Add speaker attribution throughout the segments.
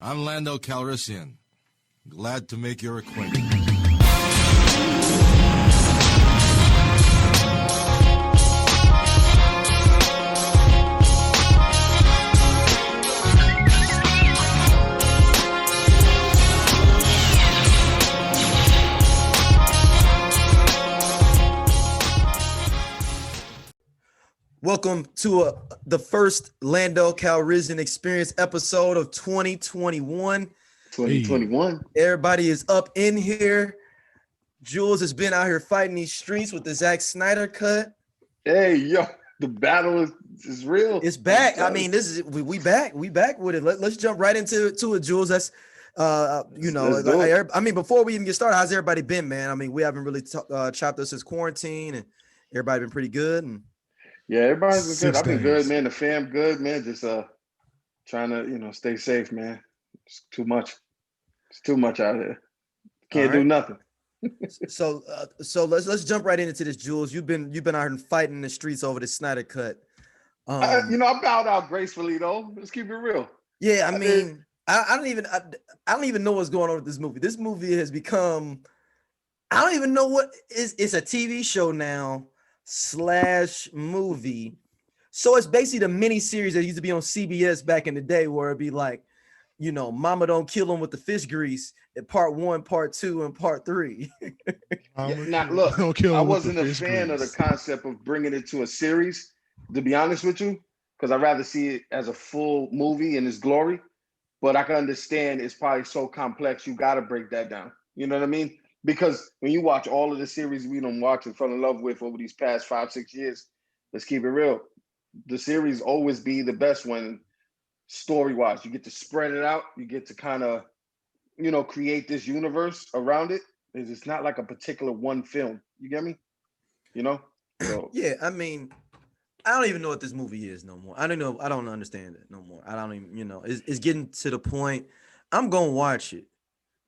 Speaker 1: I'm Lando Calrissian. Glad to make your acquaintance.
Speaker 2: Welcome to the first Lando Calrissian Experience episode of 2021.
Speaker 3: 2021.
Speaker 2: Everybody is up in here. Jules has been out here fighting these streets with the Zack Snyder cut.
Speaker 3: Hey, yo, the battle is real.
Speaker 2: It's back. I mean, this is we back. We back with it. Let's jump right into it, Jules. That's I mean, before we even get started, how's everybody been, man? I mean, we haven't really chopped us since quarantine, and everybody been pretty good. And
Speaker 3: yeah, everybody's been good. I've been good, man. The fam good, man. Just trying to, stay safe, man. It's too much. It's too much out here. Can't do nothing.
Speaker 2: So let's jump right into this, Jules. You've been out here fighting in the streets over the Snyder cut.
Speaker 3: I bowed out gracefully though. Let's keep it real.
Speaker 2: Yeah, I mean, I don't even know what's going on with this movie. This movie has become, I don't even know what it's a TV show now / movie. So it's basically the mini series that used to be on CBS back in the day, where it'd be like, Mama Don't Kill Him with the Fish Grease at part 1, part 2, and part 3.
Speaker 3: Now look, I wasn't a fan of the concept of bringing it to a series, to be honest with you, because I'd rather see it as a full movie in its glory. But I can understand it's probably so complex, you got to break that down. You know what I mean? Because when you watch all of the series we done watched and fell in love with over these past 5-6 years, let's keep it real. The series always be the best when story-wise, you get to spread it out. You get to kind of, create this universe around it. It's not like a particular one film. You get me? So.
Speaker 2: Yeah, I mean, I don't even know what this movie is no more. I don't know. I don't understand it no more. I don't even, it's getting to the point. I'm going to watch it,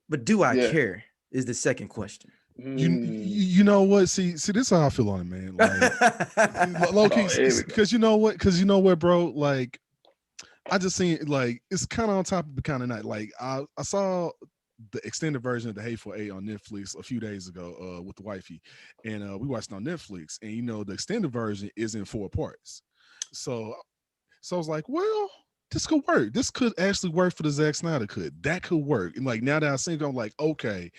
Speaker 2: but do I care is the second question.
Speaker 4: You know what? See, this is how I feel on it, man. Like, low key, because you know what, bro? Like, I just seen like it's kind of on top of the kind of night. Like I saw the extended version of The Hateful Eight on Netflix a few days ago with the wifey, and we watched it on Netflix. And the extended version is in 4 parts. So I was like, well, this could work. This could actually work for the Zack Snyder cut. That could work. And like now that I see it, I'm like, okay.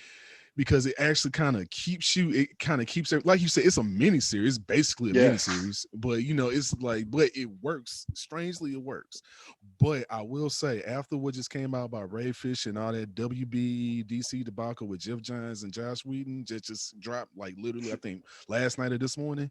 Speaker 4: Because it actually kind of keeps it, like you said, it's a mini series, basically a mini series, but it's like, but it works. Strangely, it works. But I will say, after what just came out about Ray Fish and all that WB DC debacle with Jeff Johns and Josh Whedon just dropped like literally, I think last night or this morning.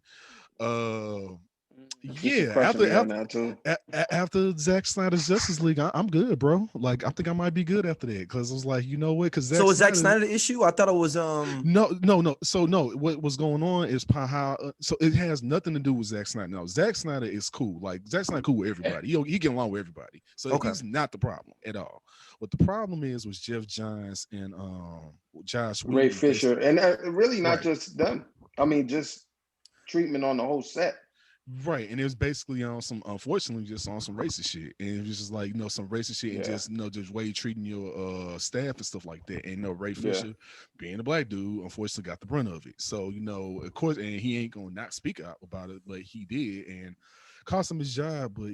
Speaker 4: After Zack Snyder's Justice League, I'm good, bro. Like I think I might be good after that, because I was like, you know what? Because
Speaker 2: so is Zack Snyder the issue? I thought it was
Speaker 4: no. So no, what was going on is how so it has nothing to do with Zack Snyder. No, Zack Snyder is cool. Like Zack Snyder cool with everybody. He get along with everybody. So he's not the problem at all. What the problem is was Jeff Johns and Josh Whedon,
Speaker 3: Ray Fisher, and really not just them. I mean, just treatment on the whole set.
Speaker 4: Right, and it was basically on some, unfortunately, just on some racist shit, and it was just like some racist shit, and just way you treating your staff and stuff like that. And Ray Fisher, being a black dude, unfortunately got the brunt of it. So of course, and he ain't gonna not speak out about it, but he did, and cost him his job. But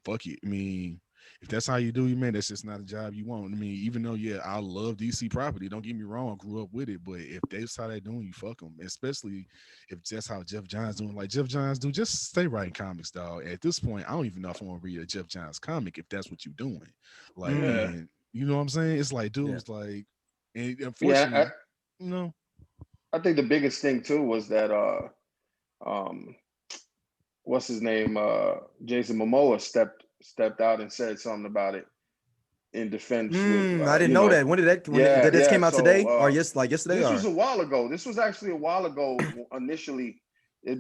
Speaker 4: fuck it. I mean, if that's how you do it, man, that's just not a job you want. I mean, even though, I love DC property, don't get me wrong, I grew up with it, but if that's how they're doing, you fuck them, especially if that's how Jeff Johns doing, like Jeff Johns do, just stay writing comics, dog. At this point, I don't even know if I want to read a Jeff Johns comic if that's what you're doing. Like, man, you know what I'm saying? It's like, dude, it's like, and unfortunately,
Speaker 3: I think the biggest thing too was that, what's his name? Jason Momoa stepped out and said something about it in defense.
Speaker 2: I didn't know that. When did that? Did this came out today or yesterday?
Speaker 3: This was a while ago. This was actually a while ago. Initially,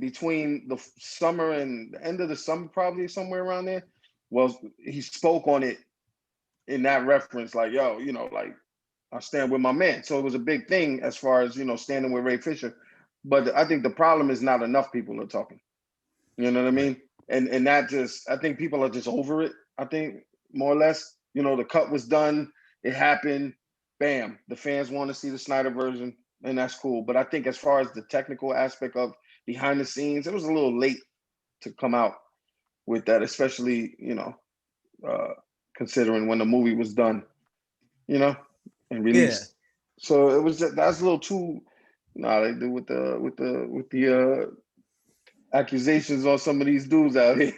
Speaker 3: between the summer and the end of the summer, probably somewhere around there. Well, he spoke on it in that reference, like, yo, like I stand with my man. So it was a big thing as far as standing with Ray Fisher. But I think the problem is not enough people are talking. You know what I mean? And that just, I think people are just over it. I think more or less, You know, the cut was done. It happened. Bam. The fans want to see the Snyder version, and that's cool. But I think as far as the technical aspect of behind the scenes, it was a little late to come out with that, especially, considering when the movie was done, and released. Yeah. So it was that's a little too. They do with the accusations on some of these dudes out here.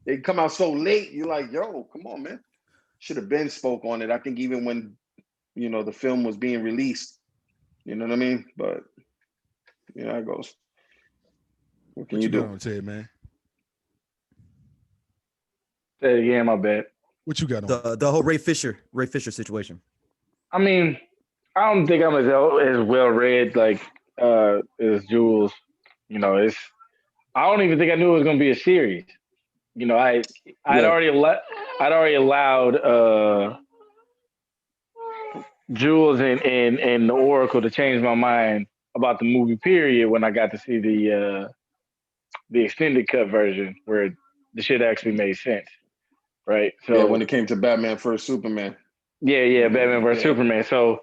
Speaker 3: They come out so late. You're like, yo, come on, man. Should have been spoke on it. I think even when the film was being released. You know what I mean? But how it goes. What can you do?
Speaker 4: On Ted, man?
Speaker 5: Say it again, my bad.
Speaker 4: What you got on?
Speaker 2: The whole Ray Fisher situation.
Speaker 5: I mean, I don't think I'm as well read like as Jules. I don't even think I knew it was gonna be a series. I'd already allowed Jules and the Oracle to change my mind about the movie period when I got to see the extended cut version where the shit actually made sense. Right. So
Speaker 3: when it came to Batman vs Superman.
Speaker 5: Yeah, Batman vs Superman. So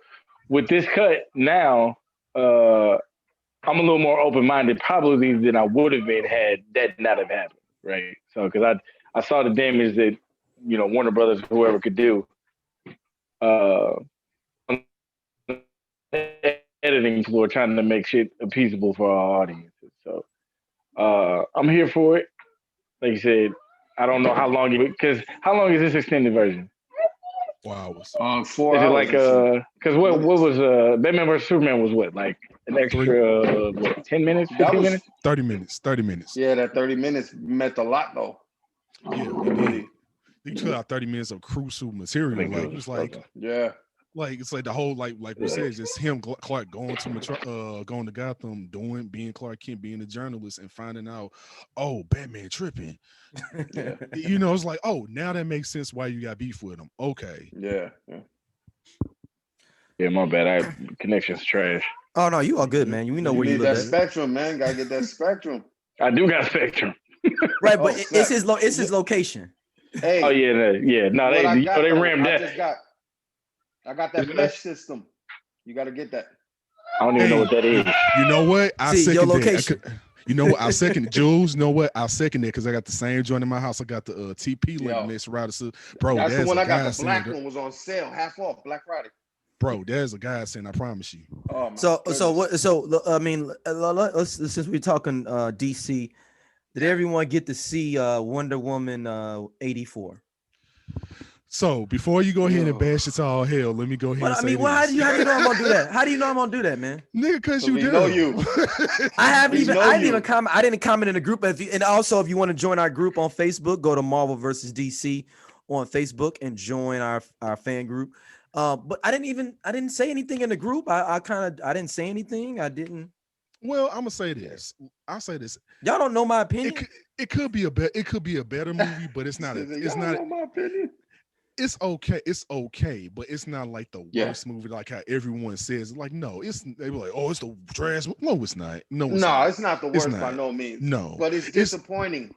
Speaker 5: with this cut now, I'm a little more open-minded probably than I would have been had that not have happened. Right. So because I saw the damage that Warner Brothers, whoever could do. Editing floor trying to make shit appeasable for our audiences. So I'm here for it. Like you said, I don't know how long how long is this extended version?
Speaker 4: 4 hours.
Speaker 3: 4
Speaker 5: hours. Is it like because what was Batman vs Superman was what, like an extra 10 minutes, 15 minutes?
Speaker 4: 30 minutes. 30 minutes.
Speaker 3: Yeah, that 30 minutes meant a lot though.
Speaker 4: Yeah, really. You took out 30 minutes of crucial material. Like it was like like it's like the whole like we said, it's just him Clark going to Gotham, being Clark Kent, being a journalist, and finding out, oh, Batman tripping. It's like, oh, now that makes sense why you got beef with him. Okay.
Speaker 3: Yeah,
Speaker 5: my bad. Connection's trash.
Speaker 2: Oh no, you all good, man. You know where you
Speaker 3: need that spectrum, man. Gotta get that spectrum.
Speaker 5: I do got spectrum.
Speaker 2: Right, but it's his location.
Speaker 3: Hey,
Speaker 5: oh yeah. No, they rammed that.
Speaker 3: I got that mesh system. You got to get that.
Speaker 5: I don't even know what that is.
Speaker 4: You know what? I second
Speaker 2: your location.
Speaker 4: You know what? I second Jules. You know what? I second it because I got the same joint in my house. I got the TP link next router. Bro,
Speaker 3: that's the one I got. The black one was on sale, half off, Black Friday.
Speaker 4: Bro, there's a guy saying, I promise you.
Speaker 3: Oh,
Speaker 2: since we're talking DC, did everyone get to see Wonder Woman 84?
Speaker 4: So before you go ahead and bash it to all hell, let me go ahead and say this.
Speaker 2: How do you know I'm gonna do that? How do you know I'm gonna do that, man?
Speaker 4: Nigga, because you
Speaker 3: know you.
Speaker 2: I didn't even comment. I didn't comment in the group. If you want to join our group on Facebook, go to Marvel vs. DC on Facebook and join our fan group. But I didn't say anything in the group. I didn't say anything. I didn't.
Speaker 4: Well, I'm gonna say this. I'll say this.
Speaker 2: Y'all don't know my opinion.
Speaker 4: It could be a better movie, but it's not. It's not.
Speaker 3: Know my opinion.
Speaker 4: It's okay, but it's not like the worst movie, like how everyone says. Like, no, they were like, oh, it's the trash. No, it's not.
Speaker 3: It's not the worst by no means.
Speaker 4: No,
Speaker 3: but it's disappointing.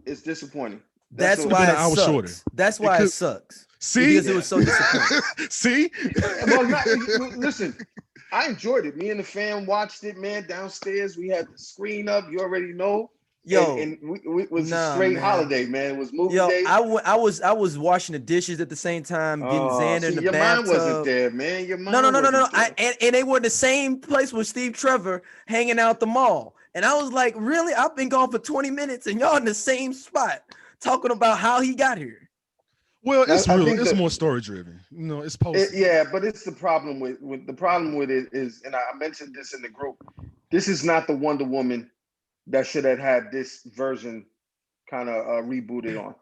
Speaker 3: It's disappointing.
Speaker 2: That's why it sucks. Shorter. That's why it sucks.
Speaker 4: See,
Speaker 2: because it was so disappointing.
Speaker 4: See,
Speaker 3: listen, I enjoyed it. Me and the fam watched it, man. Downstairs, we had the screen up. You already know.
Speaker 2: Yo,
Speaker 3: and we was a straight holiday, man. It was movie day.
Speaker 2: I was washing the dishes at the same time, getting Xander in the
Speaker 3: your
Speaker 2: bathtub.
Speaker 3: Your mind wasn't there, man. Your mind
Speaker 2: no. And they were in the same place with Steve Trevor hanging out the mall. And I was like, really? I've been gone for 20 minutes and y'all in the same spot talking about how he got here.
Speaker 4: Well, it's more story driven. It's post.
Speaker 3: But it's the problem with it is, and I mentioned this in the group. This is not the Wonder Woman that should have had this version kind of rebooted on.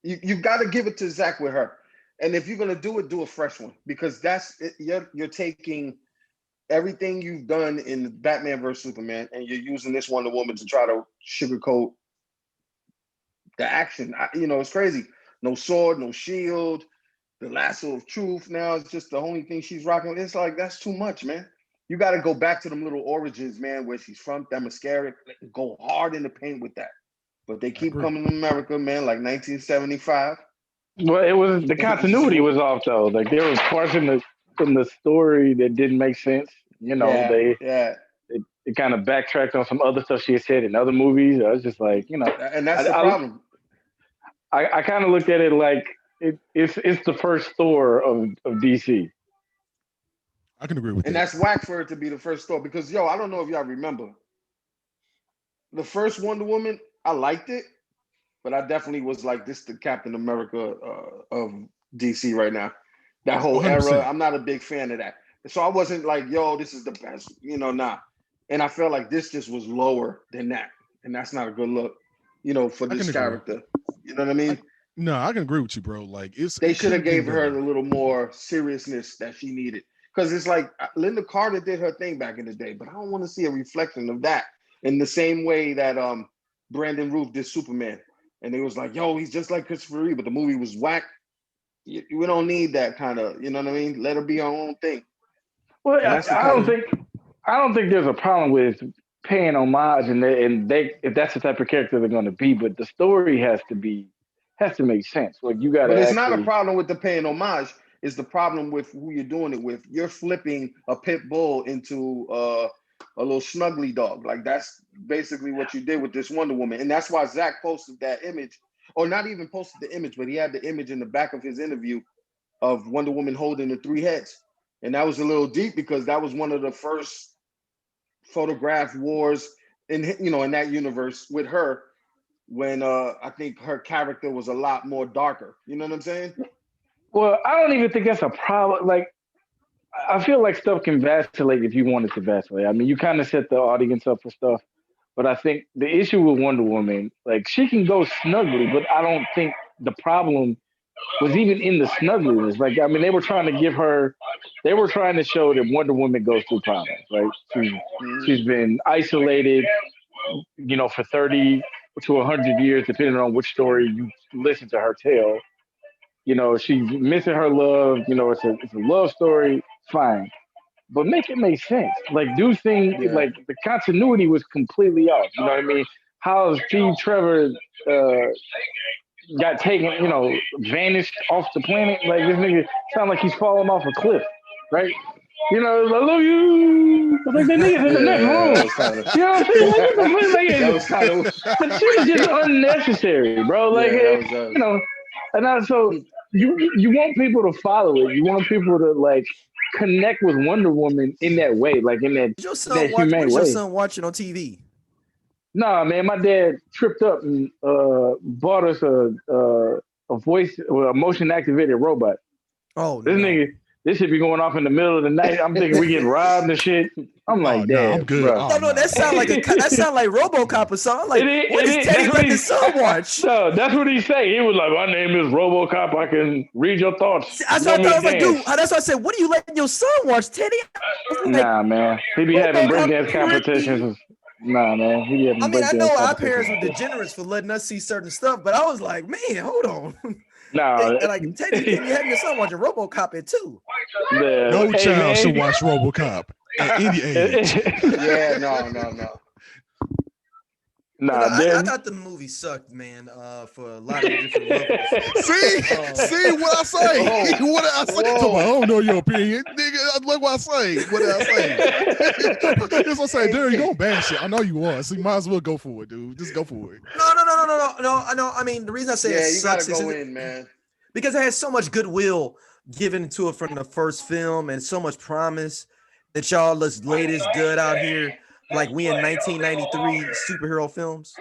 Speaker 3: You got to give it to Zack with her. And if you're going to do a fresh one, because that's it, you're taking everything you've done in Batman vs. Superman and you're using this Wonder Woman to try to sugarcoat the action. It's crazy. No sword, no shield, the lasso of truth. Now it's just the only thing she's rocking. It's like, that's too much, man. You got to go back to them little origins, man, where she's from, Themyscira. Go hard in the paint with that. But they keep coming to America, man, like 1975.
Speaker 5: Well, it was the continuity was off though. Like there was parts in the story that didn't make sense. You know, they kind of backtracked on some other stuff she had said in other movies. I was just like, you know,
Speaker 3: and that's the problem.
Speaker 5: I kind of looked at it like it's the first Thor of DC.
Speaker 4: I can agree with that.
Speaker 3: And that's whack for it to be the first Thor because I don't know if y'all remember the first Wonder Woman. I liked it, but I definitely was like, this is the Captain America of DC right now. That whole 100%. Era, I'm not a big fan of that. So I wasn't like, this is the best, nah. And I felt like this just was lower than that. And that's not a good look, for this character. You know what I mean?
Speaker 4: No, I can agree with you, bro. Like
Speaker 3: they should have gave her a little more seriousness that she needed. Because it's like Linda Carter did her thing back in the day, but I don't want to see a reflection of that in the same way that Brandon Routh did Superman. And it was like, he's just like Christopher Reeve, but the movie was whack. We don't need that kind of, you know what I mean? Let her be her own thing.
Speaker 5: Well, I don't think there's a problem with paying homage and they if that's the type of character they're going to be, but the story has to make sense. Like you got to.
Speaker 3: But it's not a problem with the paying homage. It's the problem with who you're doing it with. You're flipping a pit bull into a little snuggly dog. Like that's basically what you did with this Wonder Woman, and that's why Zack posted that image, or not even posted the image, but he had the image in the back of his interview of Wonder Woman holding the three heads, and that was a little deep because that was one of the first photographed wars in that universe with her when I think her character was a lot more darker. You know what I'm saying?
Speaker 5: Well, I don't even think that's a problem. Like, I feel like stuff can vacillate if you want it to vacillate. I mean, you kind of set the audience up for stuff, but I think the issue with Wonder Woman, like, she can go snuggly, but I don't think the problem was even in the snuggliness. Like, I mean, they were trying to show that Wonder Woman goes through problems, right? She's been isolated, for 30 to 100 years, depending on which story you listen to her tale. She's missing her love. It's a love story. Fine, but make it make sense. Like, do things like the continuity was completely off. You know what I mean? How Steve Trevor got taken, vanished off the planet. Like this nigga sound like he's falling off a cliff, right? I love you. Like the niggas in the next room. You know what I'm saying? That was kind of. But she was just unnecessary, bro. Like and so you want people to follow it. You want people to like connect with Wonder Woman in that way, like in that humane way.
Speaker 2: Your son watching on TV?
Speaker 5: Nah, man, my dad tripped up and bought us a voice or a motion activated robot.
Speaker 2: Oh,
Speaker 5: this should be going off in the middle of the night. I'm thinking we getting robbed and shit. I'm like, damn,
Speaker 4: I'm good.
Speaker 5: Bro.
Speaker 2: No, that sound like RoboCop or something. Like, what is Teddy letting his son watch?
Speaker 5: No, that's what he say. He was like, my name is RoboCop. I can read your thoughts.
Speaker 2: That's what I was like, dude. That's why I said, what are you letting your son watch, Teddy?
Speaker 5: Nah, man. He be having breakdance competitions. Nah, man.
Speaker 2: I mean, I know our parents were degenerates for letting us see certain stuff, but I was like, man, hold on.
Speaker 5: No,
Speaker 2: like Teddy, you having your son watching RoboCop at 2.
Speaker 4: No child should watch RoboCop at any age.
Speaker 3: Yeah, no.
Speaker 2: I thought the movie sucked, man. For a lot of different levels.
Speaker 4: See what I say? What did I say? I don't know your opinion, nigga. Look what I say. What did I say? That's what I say. There you go, bash it. I know you are. So you might as well go for it, dude. Just go for it.
Speaker 2: No. I mean, the reason I say it sucks
Speaker 3: is man,
Speaker 2: because it has so much goodwill given to it from the first film and so much promise that y'all let's lay this good out here. Like we in 1993 superhero films.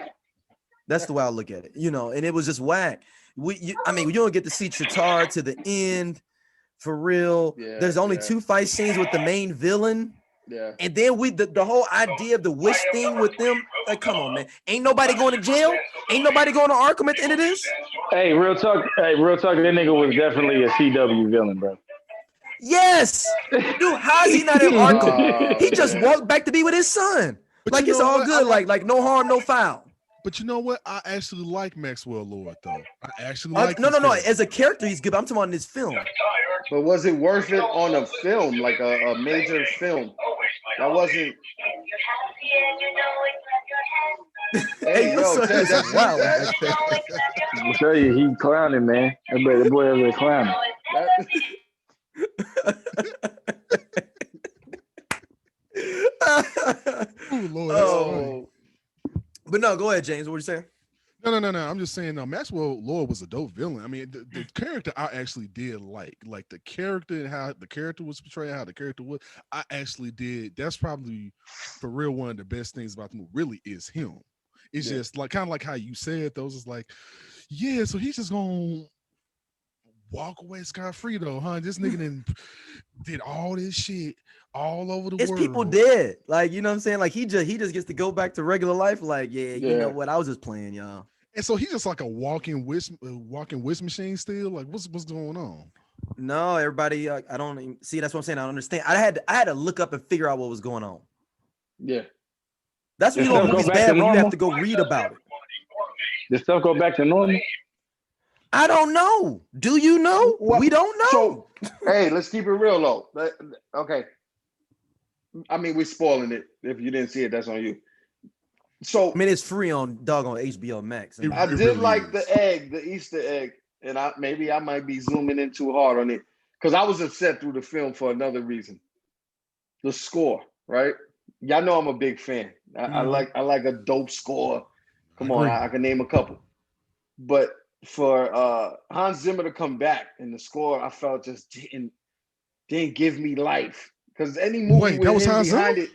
Speaker 2: That's the way I look at it, and it was just whack. You don't get to see Chitauri to the end for real. Yeah, there's only 2 fight scenes with the main villain.
Speaker 3: Yeah.
Speaker 2: And then the whole idea of the wish thing with them, like, come on, man. Ain't nobody going to jail? Ain't nobody going to Arkham at the end of this?
Speaker 5: Hey, real talk. That nigga was definitely a CW villain, bro.
Speaker 2: Yes. Dude, how is he not in Arkham? He just walked back to be with his son.
Speaker 4: But
Speaker 2: like it's all good, like no harm, no foul.
Speaker 4: But you know what? I actually like Maxwell Lord, though. I actually like
Speaker 2: No. As a character, he's good. I'm talking about in this film.
Speaker 3: But was it worth it on a film, like a major film? That wasn't.
Speaker 2: Hey, yo, Ted, that's
Speaker 3: wow.
Speaker 5: show you, he clowning, man. The boy over there clowning.
Speaker 4: Ooh, Lord,
Speaker 2: but no, go ahead, James. What are you saying?
Speaker 4: No. I'm just saying, Maxwell Lord was a dope villain. I mean, the character I actually did like the character and how the character was portrayed, how the character was. I actually did. That's probably for real one of the best things about the movie. Really, is him. It's just like kind of like how you said those. Is like, yeah. So he's just gonna walk away scot-free though, huh? This nigga did all this shit all over the world.
Speaker 2: It's people dead. Like, you know what I'm saying? Like he just gets to go back to regular life. Like, you know what? I was just playing, y'all.
Speaker 4: And so he's just like a walking wish machine still. Like, what's going on?
Speaker 2: No, everybody. I don't even, see. That's what I'm saying. I don't understand. I had to look up and figure out what was going on.
Speaker 3: Yeah,
Speaker 2: that's when you know movie's bad when you have to go read about it.
Speaker 5: Does stuff go back to normal?
Speaker 2: I don't know. Do you know? We don't know.
Speaker 3: So, hey, let's keep it real though. Okay. I mean, we're spoiling it. If you didn't see it, that's on you. So
Speaker 2: I mean, it's free on HBO Max.
Speaker 3: I did like the Easter egg, and I might be zooming in too hard on it because I was upset through the film for another reason. The score, right? Y'all know I'm a big fan. I like a dope score. Come on, I can name a couple. But for Hans Zimmer to come back and the score, I felt just didn't give me life because any movie with him behind it,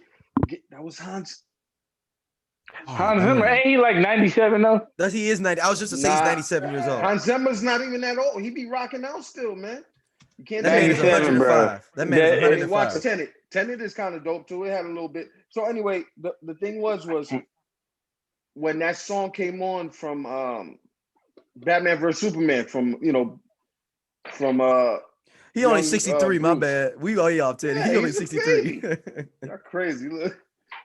Speaker 3: that was Hans.
Speaker 5: Hans Zimmer, ain't he like 97 though?
Speaker 2: He is 90. I was just to say he's 97 years old.
Speaker 3: Hans Zimmer's not even that old. He be rocking out still, man. You can't.
Speaker 2: That man is 105. That man is 105.
Speaker 3: Watch Tenet. Tenet is kind of dope too. It had a little bit. So anyway, the thing was when that song came on from Batman vs Superman from
Speaker 2: he only 63. My bad. We off Teddy. He only 63.
Speaker 3: That's crazy. Look.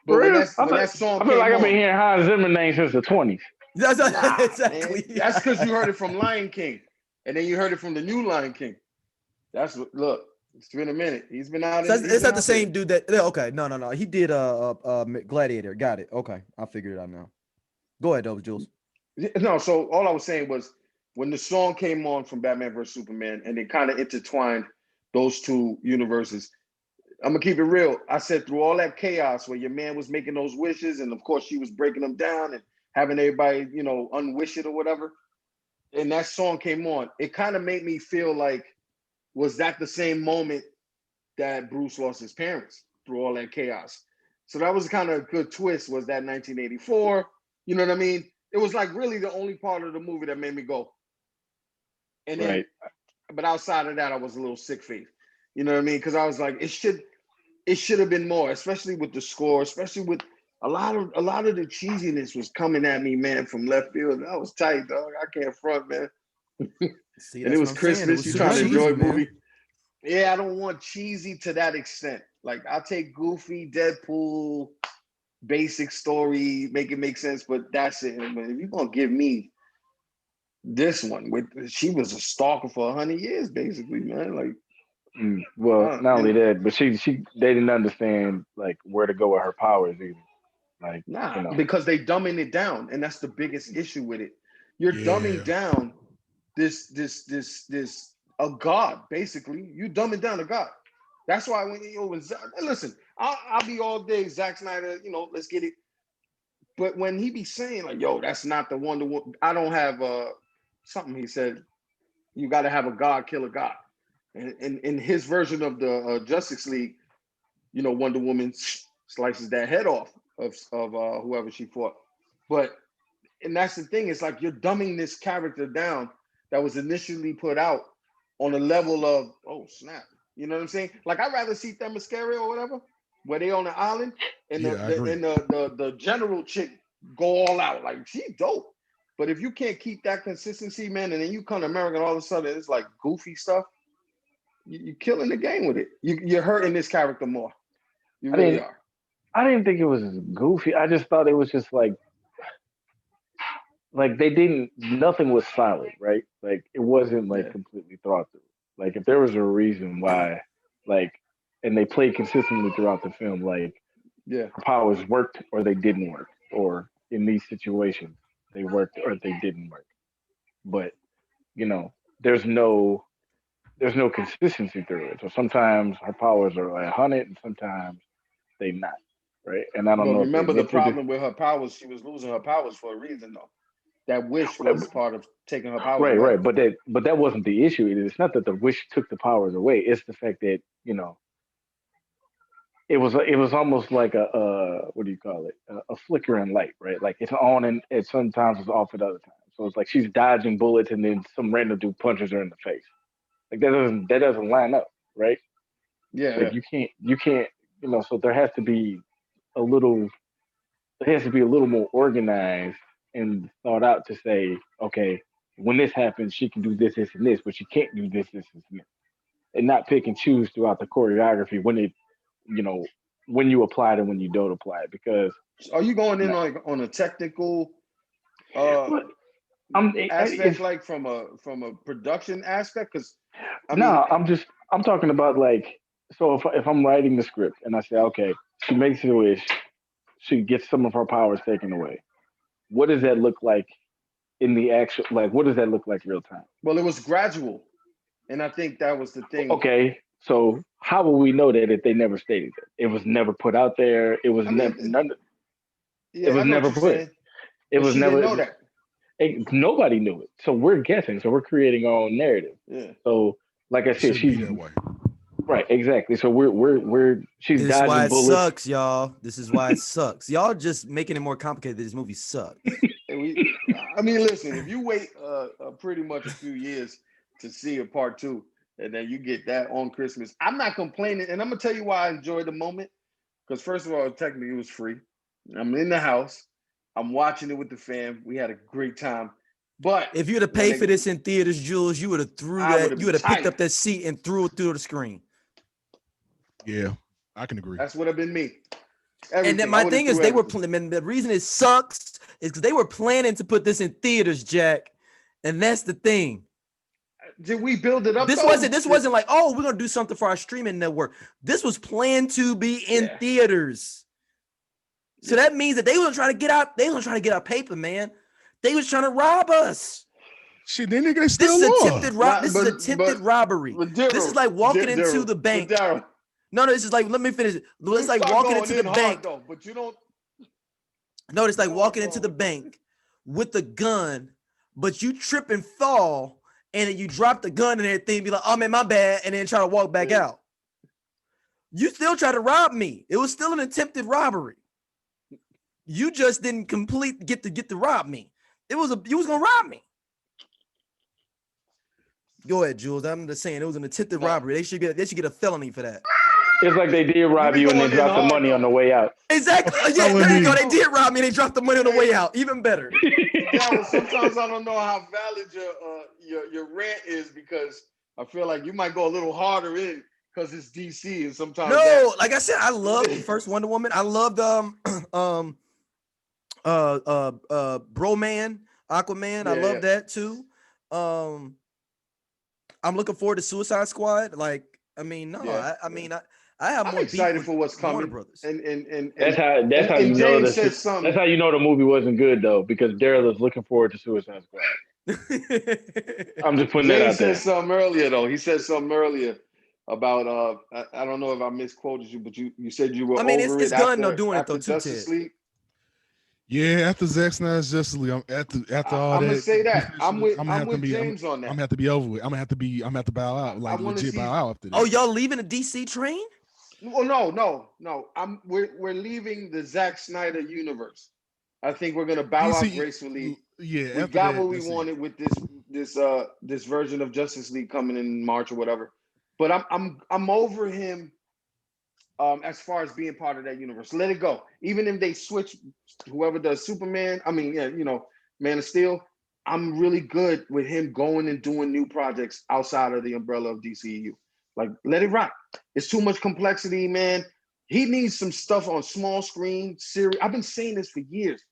Speaker 3: But when that song
Speaker 5: I feel like I've been hearing Hans Zimmer name since the 20s.
Speaker 2: Exactly.
Speaker 3: Man. That's because you heard it from Lion King, and then you heard it from the new Lion King. That's what. Look, it's been a minute. He's been out.
Speaker 2: It's not the same dude that. Okay, no. He did Gladiator. Got it. Okay, I figured it out now. Go ahead, though, Jules.
Speaker 3: No, so all I was saying was when the song came on from Batman vs Superman, and it kind of intertwined those two universes. I'm gonna keep it real. I said through all that chaos where your man was making those wishes, and of course she was breaking them down and having everybody, unwish it or whatever. And that song came on. It kind of made me feel like, was that the same moment that Bruce lost his parents through all that chaos? So that was kind of a good twist. Was that 1984? You know what I mean? It was like really the only part of the movie that made me go. And then, but outside of that, I was a little sick faith. You know what I mean? Because I was like, it should have been more, especially with the score, especially with a lot of the cheesiness was coming at me, man, from left field. I was tight, dog. I can't front, man.
Speaker 2: See,
Speaker 3: and it was Christmas. You trying to enjoy a movie? Yeah, I don't want cheesy to that extent. Like I'll take Goofy, Deadpool, basic story, make it make sense, but that's it. But if you're gonna give me this one, she was a stalker for 100 years, basically, man. Like.
Speaker 5: Well, not only that, but they didn't understand like where to go with her powers either. Like,
Speaker 3: because they dumbing it down, and that's the biggest issue with it. You're dumbing down this a god, basically. You dumbing down a god. That's why listen, I'll be all day Zack Snyder. Let's get it. But when he be saying like, "Yo, that's not the Wonder Woman," I don't have something he said. You got to have a god kill a god. And in his version of the Justice League, Wonder Woman slices that head off of whoever she fought. And that's the thing. It's like you're dumbing this character down that was initially put out on a level of, oh, snap. You know what I'm saying? Like, I'd rather see Themyscira or whatever, where they on the island, and the general chick go all out. Like, she's dope. But if you can't keep that consistency, man, and then you come to America and all of a sudden it's like goofy stuff, you're killing the game with it. You're hurting this character more. You really are.
Speaker 5: I didn't think it was goofy. I just thought it was just like nothing was solid, right? Like it wasn't completely thought through. Like if there was a reason why, and they played consistently throughout the film, her powers worked or they didn't work, or in these situations they worked or they didn't work. but there's no consistency through it. So sometimes her powers are like 100, and sometimes they not, right? And I don't know.
Speaker 3: Remember the problem with her powers? She was losing her powers for a reason, though. That wish was part of taking her powers away.
Speaker 5: Right. But that wasn't the issue. It's not that the wish took the powers away. It's the fact that it was almost like a what do you call it? A flickering light, right? Like it's on and sometimes it's off at other times. So it's like she's dodging bullets and then some random dude punches her in the face. Like that doesn't line up, right?
Speaker 3: Yeah.
Speaker 5: Like you can't, so there has to be a little more organized and thought out to say, okay, when this happens, she can do this, this, and this, but she can't do this, this, and this. And not pick and choose throughout the choreography when it, when you apply it and when you don't apply it. Because
Speaker 3: are you going in on a technical aspect, like from a production aspect? Because
Speaker 5: I'm talking about like, so if I'm writing the script and I say, okay, she makes a wish, she gets some of her powers taken away. What does that look like in the actual, like, what does that look like real time?
Speaker 3: Well, it was gradual. And I think that was the thing.
Speaker 5: Okay, so how will we know that if they never stated it? It was never put out there. It was never put. It was never.
Speaker 3: Didn't know that.
Speaker 5: Nobody knew it. So we're guessing. So we're creating our own narrative.
Speaker 3: Yeah.
Speaker 5: So, like I said, she's
Speaker 4: that way.
Speaker 5: Right, exactly. So she's
Speaker 2: this is why it
Speaker 5: bullets.
Speaker 2: Sucks, y'all. This is why it sucks. Y'all just making it more complicated. This movie sucks.
Speaker 3: Listen, if you wait pretty much a few years to see a part 2, and then you get that on Christmas, I'm not complaining. And I'm gonna tell you why I enjoyed the moment. Because first of all, technically it was free. I'm in the house. I'm watching it with the fam. We had a great time. But
Speaker 2: if you'd have paid for this in theaters, Jules, you would have picked up that seat and threw it through the screen.
Speaker 4: Yeah, I can agree.
Speaker 3: That's would have been me.
Speaker 2: And then my thing is, they were planning. The reason it sucks is because they were planning to put this in theaters, Jack. And that's the thing.
Speaker 3: Did we build it up?
Speaker 2: This wasn't like, oh, we're gonna do something for our streaming network. This was planned to be in theaters. So that means that they were trying to get out. They were trying to get our paper, man. They was trying to rob us.
Speaker 4: Shit, then they still
Speaker 2: this is a attempted robbery. This is like walking into the bank. No, this is like, let me finish it. It's like walking into the bank.
Speaker 3: But you don't.
Speaker 2: No, it's like walking into the bank with a gun, but you trip and fall, and then you drop the gun and everything, be like, oh man, my bad, and then try to walk back out. You still try to rob me. It was still an attempted robbery. You just didn't get to rob me. You was gonna rob me. Go ahead, Jules. I'm just saying it was an attempted robbery. They should get a felony for that.
Speaker 5: It's like they did rob you and then dropped the money on the way out.
Speaker 2: Exactly. Yeah, there you go. They did rob me and they dropped the money on the way out. Even better.
Speaker 3: Yeah, sometimes I don't know how valid your rant is, because I feel like you might go a little harder in because it's DC, and sometimes
Speaker 2: like I said, I love the first Wonder Woman. I loved Bro-Man, Aquaman. I love that too. I'm looking forward to Suicide Squad. Like, I have more
Speaker 3: excited for what's coming.
Speaker 2: Brothers.
Speaker 3: And
Speaker 5: that's how you know that's how you know the movie wasn't good, though, because Daryl is looking forward to Suicide Squad. I'm just putting that out there.
Speaker 3: He said something earlier, though. He said something earlier about I don't know if I misquoted you, but you said you were.
Speaker 2: It's Gunn doing it though too, Ted.
Speaker 4: Yeah, after Zack Snyder's Justice League, after all that.
Speaker 3: I'm gonna say that I'm with James on that.
Speaker 4: I'm gonna have to be over with. I'm gonna have to bow out, like legit bow out after that.
Speaker 2: Oh, y'all leaving the DC train?
Speaker 3: Well, no. We're leaving the Zack Snyder universe. I think we're gonna bow out gracefully.
Speaker 4: Yeah,
Speaker 3: we got what we wanted with this version of Justice League coming in March or whatever. But I'm over him. As far as being part of that universe, let it go. Even if they switch whoever does Superman, Man of Steel, I'm really good with him going and doing new projects outside of the umbrella of DCEU. Like, let it rock. It's too much complexity, man. He needs some stuff on small screen series. I've been saying this for years.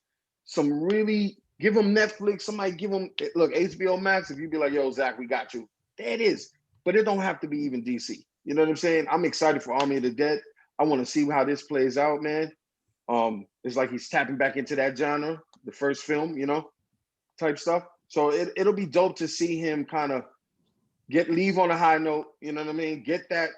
Speaker 3: Some really, give him Netflix. Somebody give him, look, HBO Max. If you be like, yo, Zach, we got you. There it is. But it don't have to be even DC. You know what I'm saying? I'm excited for Army of the Dead. I want to see how this plays out, man. It's like he's tapping back into that genre, the first film, type stuff. So it'll be dope to see him kind of leave on a high note. You know what I mean? Get that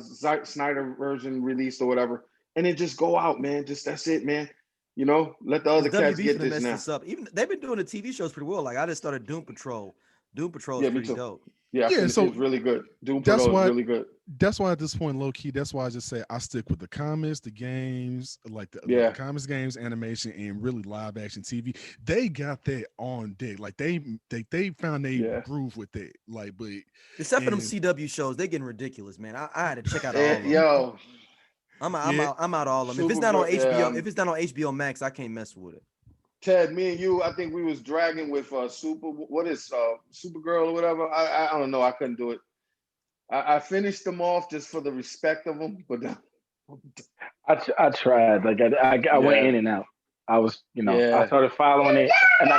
Speaker 3: Zack Snyder version released or whatever, and then just go out, man. Just that's it, man. You know, let the other cats get this now.
Speaker 2: This up. Even they've been doing the TV shows pretty well. Like I just started Doom Patrol. Doom Patrol is pretty dope.
Speaker 3: Yeah, so it's really good. Doom Patrol is really good.
Speaker 4: That's why at this point, low key, that's why I just say I stick with the comics, the games, like the comics, games, animation, and really live action TV. They got that on deck. Like they found their groove with that. Like, but
Speaker 2: except for them CW shows, they getting ridiculous, man. I had to check out all of them. Yo, I'm out all of them. If it's not on HBO, if it's not on HBO Max, I can't mess with it.
Speaker 3: Ted, me and you, I think we was dragging with Supergirl or whatever. I don't know. I couldn't do it. I finished them off just for the respect of them, but
Speaker 5: I tried. Like I went in and out. I was, I started following it, and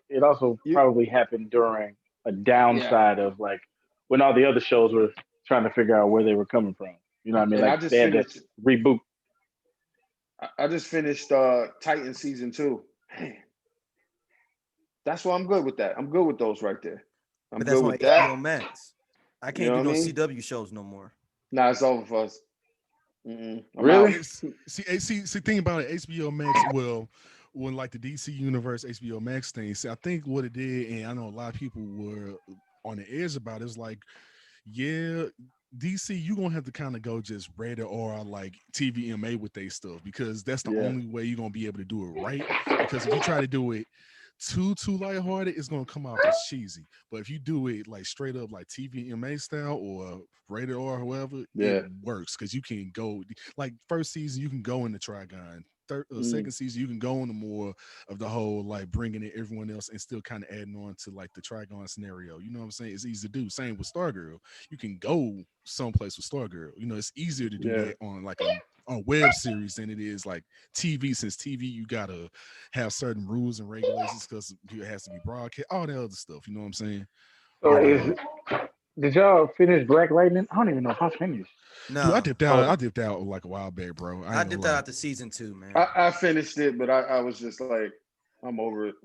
Speaker 5: it also probably happened during a downside of like when all the other shows were trying to figure out where they were coming from. You know what I mean? Like they had to reboot.
Speaker 3: I just finished Titan season 2. Man, that's why I'm good with that. I'm good with those right there.
Speaker 2: But that's on HBO Max. I can't do no CW shows no more.
Speaker 3: Nah, it's over for us.
Speaker 5: Really?
Speaker 4: See, think about it. HBO Max when like the DC Universe HBO Max thing. See, I think what it did, and I know a lot of people were on the edge about it, is like, DC, you're gonna have to kind of go just rated or like TVMA with their stuff, because that's the only way you're gonna be able to do it right. Because if you try to do it too lighthearted, it's gonna come out as cheesy. But if you do it like straight up like TVMA style or rated or whoever, it works, because you can go like first season you can go into Trigon. Second season, you can go into more of the whole like bringing in everyone else and still kind of adding on to like the Trigon scenario. You know what I'm saying? It's easy to do. Same with Stargirl. You can go someplace with Stargirl. You know, it's easier to do that on like a web series than it is like TV. Since TV, you gotta have certain rules and regulations because it has to be broadcast. All that other stuff. You know what I'm saying?
Speaker 5: So did y'all finish Black Lightning? I don't even know if I finished.
Speaker 2: No,
Speaker 4: dude, I dipped out like a while back, bro.
Speaker 2: I dipped out after season 2, man.
Speaker 3: I finished it, but I was just like, I'm over it.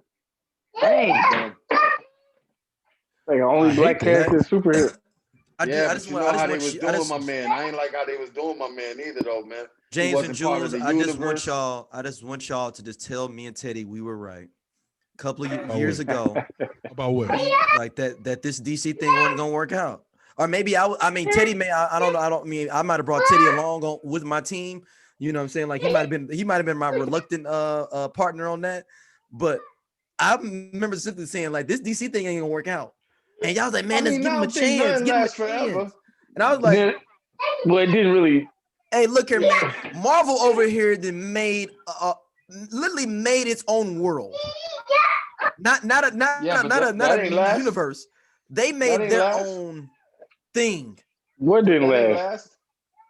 Speaker 5: Dang. Like only black character superhero.
Speaker 3: I just want how they was doing my man. I ain't like how they was doing my man either, though, man.
Speaker 2: James and Jules, I just want y'all to just tell me and Teddy we were right. A couple of years ago.
Speaker 4: About what?
Speaker 2: Like that this DC thing wasn't gonna work out. Or maybe Teddy may, I don't know. I might have brought Teddy along with my team. You know what I'm saying? Like he might have been my reluctant partner on that. But I remember simply saying like this DC thing ain't gonna work out. And y'all was like, man, let's give him a chance. Give him a chance. And I was like,
Speaker 5: well, it didn't really.
Speaker 2: Hey, look here, man. Marvel over here that literally made its own world. Not a universe. They made their own thing.
Speaker 5: What didn't last?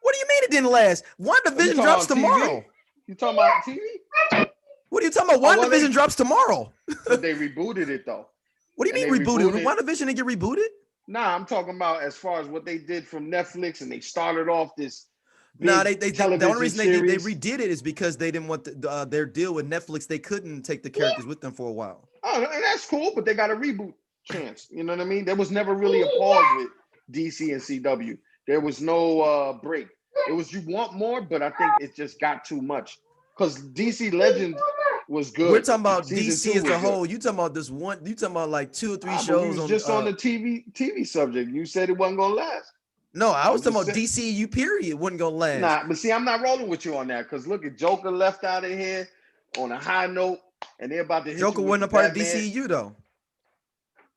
Speaker 2: What do you mean it didn't last? WandaVision drops tomorrow.
Speaker 3: You talking about TV?
Speaker 2: What are you talking about? WandaVision drops tomorrow.
Speaker 3: But they rebooted it though.
Speaker 2: What do you mean rebooted? WandaVision didn't get rebooted?
Speaker 3: Nah, I'm talking about as far as what they did from Netflix, and they started off this.
Speaker 2: The only reason they redid it is because they didn't want their deal with Netflix. They couldn't take the characters with them for a while.
Speaker 3: Oh, and that's cool, but they got a reboot chance. You know what I mean? There was never really a pause with DC and CW. There was no break. It was you want more, but I think it just got too much. Because DC Legends was good.
Speaker 2: We're talking about DC as a whole. You talking about this one? You talking about like 2 or 3 shows?
Speaker 3: On the TV subject. You said it wasn't gonna last.
Speaker 2: No, I was talking about DCU. Period. Wasn't gonna last.
Speaker 3: Nah, but see, I'm not rolling with you on that because look at Joker left out of here on a high note, and they're about to hit
Speaker 2: Joker wasn't a part of DCU though.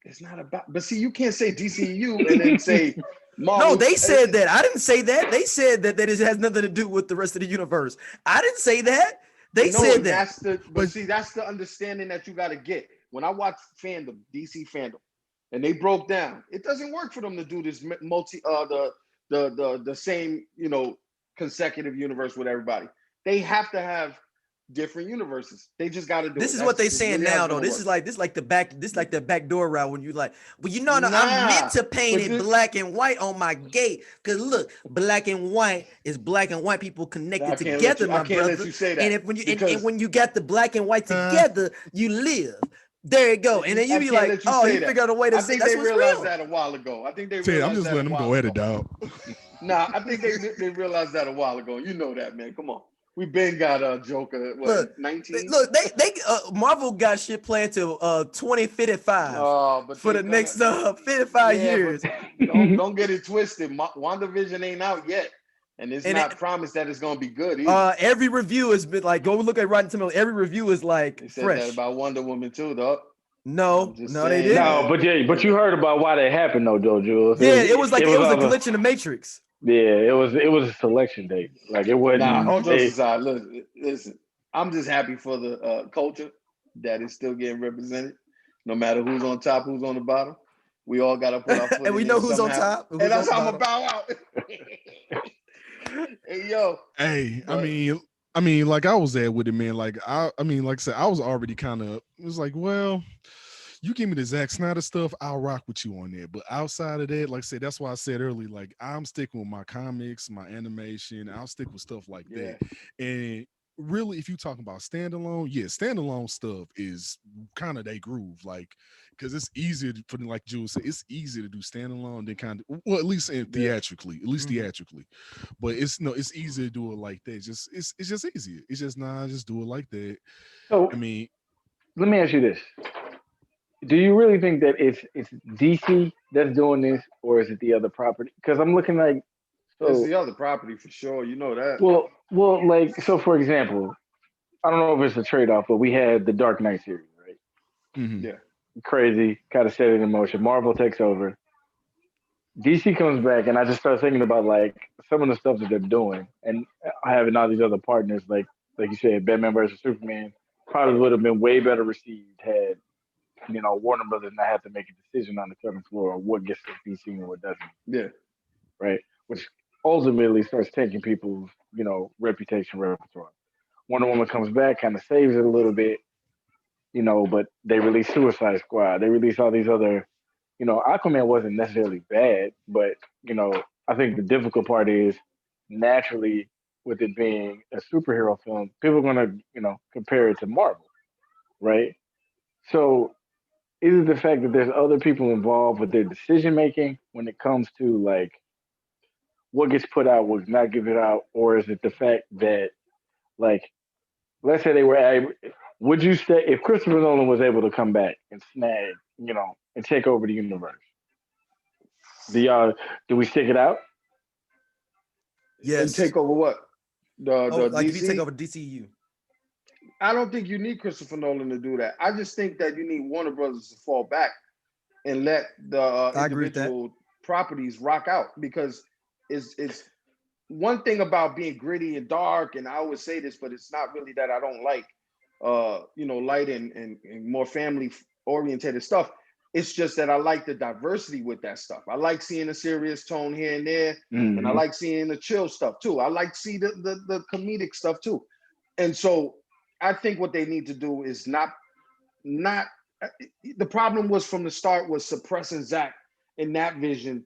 Speaker 3: It's not about. But see, you can't say DCU and then say. Marvel.
Speaker 2: No, they said that. I didn't say that. They said that it has nothing to do with the rest of the universe. I didn't say that. They said that.
Speaker 3: But see, that's the understanding that you got to get. When I watch fandom, DC fandom, and they broke down, it doesn't work for them to do this the same, consecutive universe with everybody. They have to have different universes. They just got to do.
Speaker 2: This is what they saying now, though. This is like the back door route when you like. Well, I meant to paint it black and white on my gate because look, black and white is black and white people connected together, my brother.
Speaker 3: Let you say that
Speaker 2: and when you got the black and white together, you live. There you go. And then you be like, oh, he figured out a way to
Speaker 3: I
Speaker 2: say
Speaker 3: think
Speaker 2: that's
Speaker 3: they
Speaker 2: what's
Speaker 3: realized
Speaker 2: real.
Speaker 3: that a while ago. I think they
Speaker 4: Ted,
Speaker 3: realized
Speaker 4: I'm just
Speaker 3: that
Speaker 4: letting them go edit, dog.
Speaker 3: Nah, I think they realized that a while ago. You know that, man. Come on. We been got a Joker. What, 19?
Speaker 2: They Marvel got shit planned till 2055
Speaker 3: but
Speaker 2: for the next 55 years.
Speaker 3: Don't get it twisted. WandaVision ain't out yet. And it's not promised that it's gonna be good either.
Speaker 2: Every review has been like, go look at Rotten Tomatoes. Every review is like
Speaker 3: they said
Speaker 2: fresh.
Speaker 3: that about Wonder Woman too, though.
Speaker 2: No, they didn't.
Speaker 5: No, but you heard about why that happened though, Joe Jules.
Speaker 2: It was a glitch in the Matrix.
Speaker 5: Yeah, it was a selection date. Like it wasn't.
Speaker 3: Nah, all jokes aside, listen. I'm just happy for the culture that is still getting represented, no matter who's on top, who's on the bottom. We all got to put our foot
Speaker 2: and we know who's
Speaker 3: somehow.
Speaker 2: on top.
Speaker 3: And that's how I'm gonna bow out. Hey, yo.
Speaker 4: Hey, I mean, like I was there with it, man. Like I mean, like I said, I was already kind of. It was like, well, you give me the Zack Snyder stuff, I'll rock with you on there. But outside of that, like I said, that's why I said earlier, like I'm sticking with my comics, my animation. I'll stick with stuff like that. And really, if you talking about standalone, standalone stuff is kind of they groove, like because it's easier for, like Jules said, it's easier to do standalone than kind of, well, at least theatrically, but it's easier to do it like that. It's just easier. It's just just do it like that.
Speaker 5: So
Speaker 4: I mean,
Speaker 5: let me ask you this. Do you really think that it's DC that's doing this, or is it the other property? Because I'm looking like
Speaker 3: it's the other property for sure. You know that.
Speaker 5: Well, like so. For example, I don't know if it's a trade-off, but we had the Dark Knight series, right?
Speaker 4: Mm-hmm.
Speaker 3: Yeah.
Speaker 5: Crazy, kind of set it in motion. Marvel takes over. DC comes back, and I just start thinking about like some of the stuff that they're doing, and having all these other partners, like you said, Batman versus Superman, probably would have been way better received had Warner Brothers not have to make a decision on the cutting floor of what gets to DC and what doesn't.
Speaker 3: Yeah.
Speaker 5: Right. Which ultimately starts taking people's, reputation, repertoire. Wonder Woman comes back, kind of saves it a little bit, but they release Suicide Squad. They release all these other, Aquaman wasn't necessarily bad, but, I think the difficult part is naturally with it being a superhero film, people are going to, compare it to Marvel. Right. So is it the fact that there's other people involved with their decision making when it comes to like what gets put out, what's not given out, or is it the fact that, like, let's say they were able, would you say if Christopher Nolan was able to come back and snag, and take over the universe, do we stick it out?
Speaker 2: Yes.
Speaker 3: And take over what? The
Speaker 2: like
Speaker 3: DC?
Speaker 2: if you take over DCU.
Speaker 3: I don't think you need Christopher Nolan to do that. I just think that you need Warner Brothers to fall back and let the individual properties rock out, because it's one thing about being gritty and dark, and I always say this, but it's not really that I don't like light and more family oriented stuff. It's just that I like the diversity with that stuff. I like seeing a serious tone here and there, and I like seeing the chill stuff too. I like to see the comedic stuff too. And so I think what they need to do is not the problem was from the start was suppressing Zack in that vision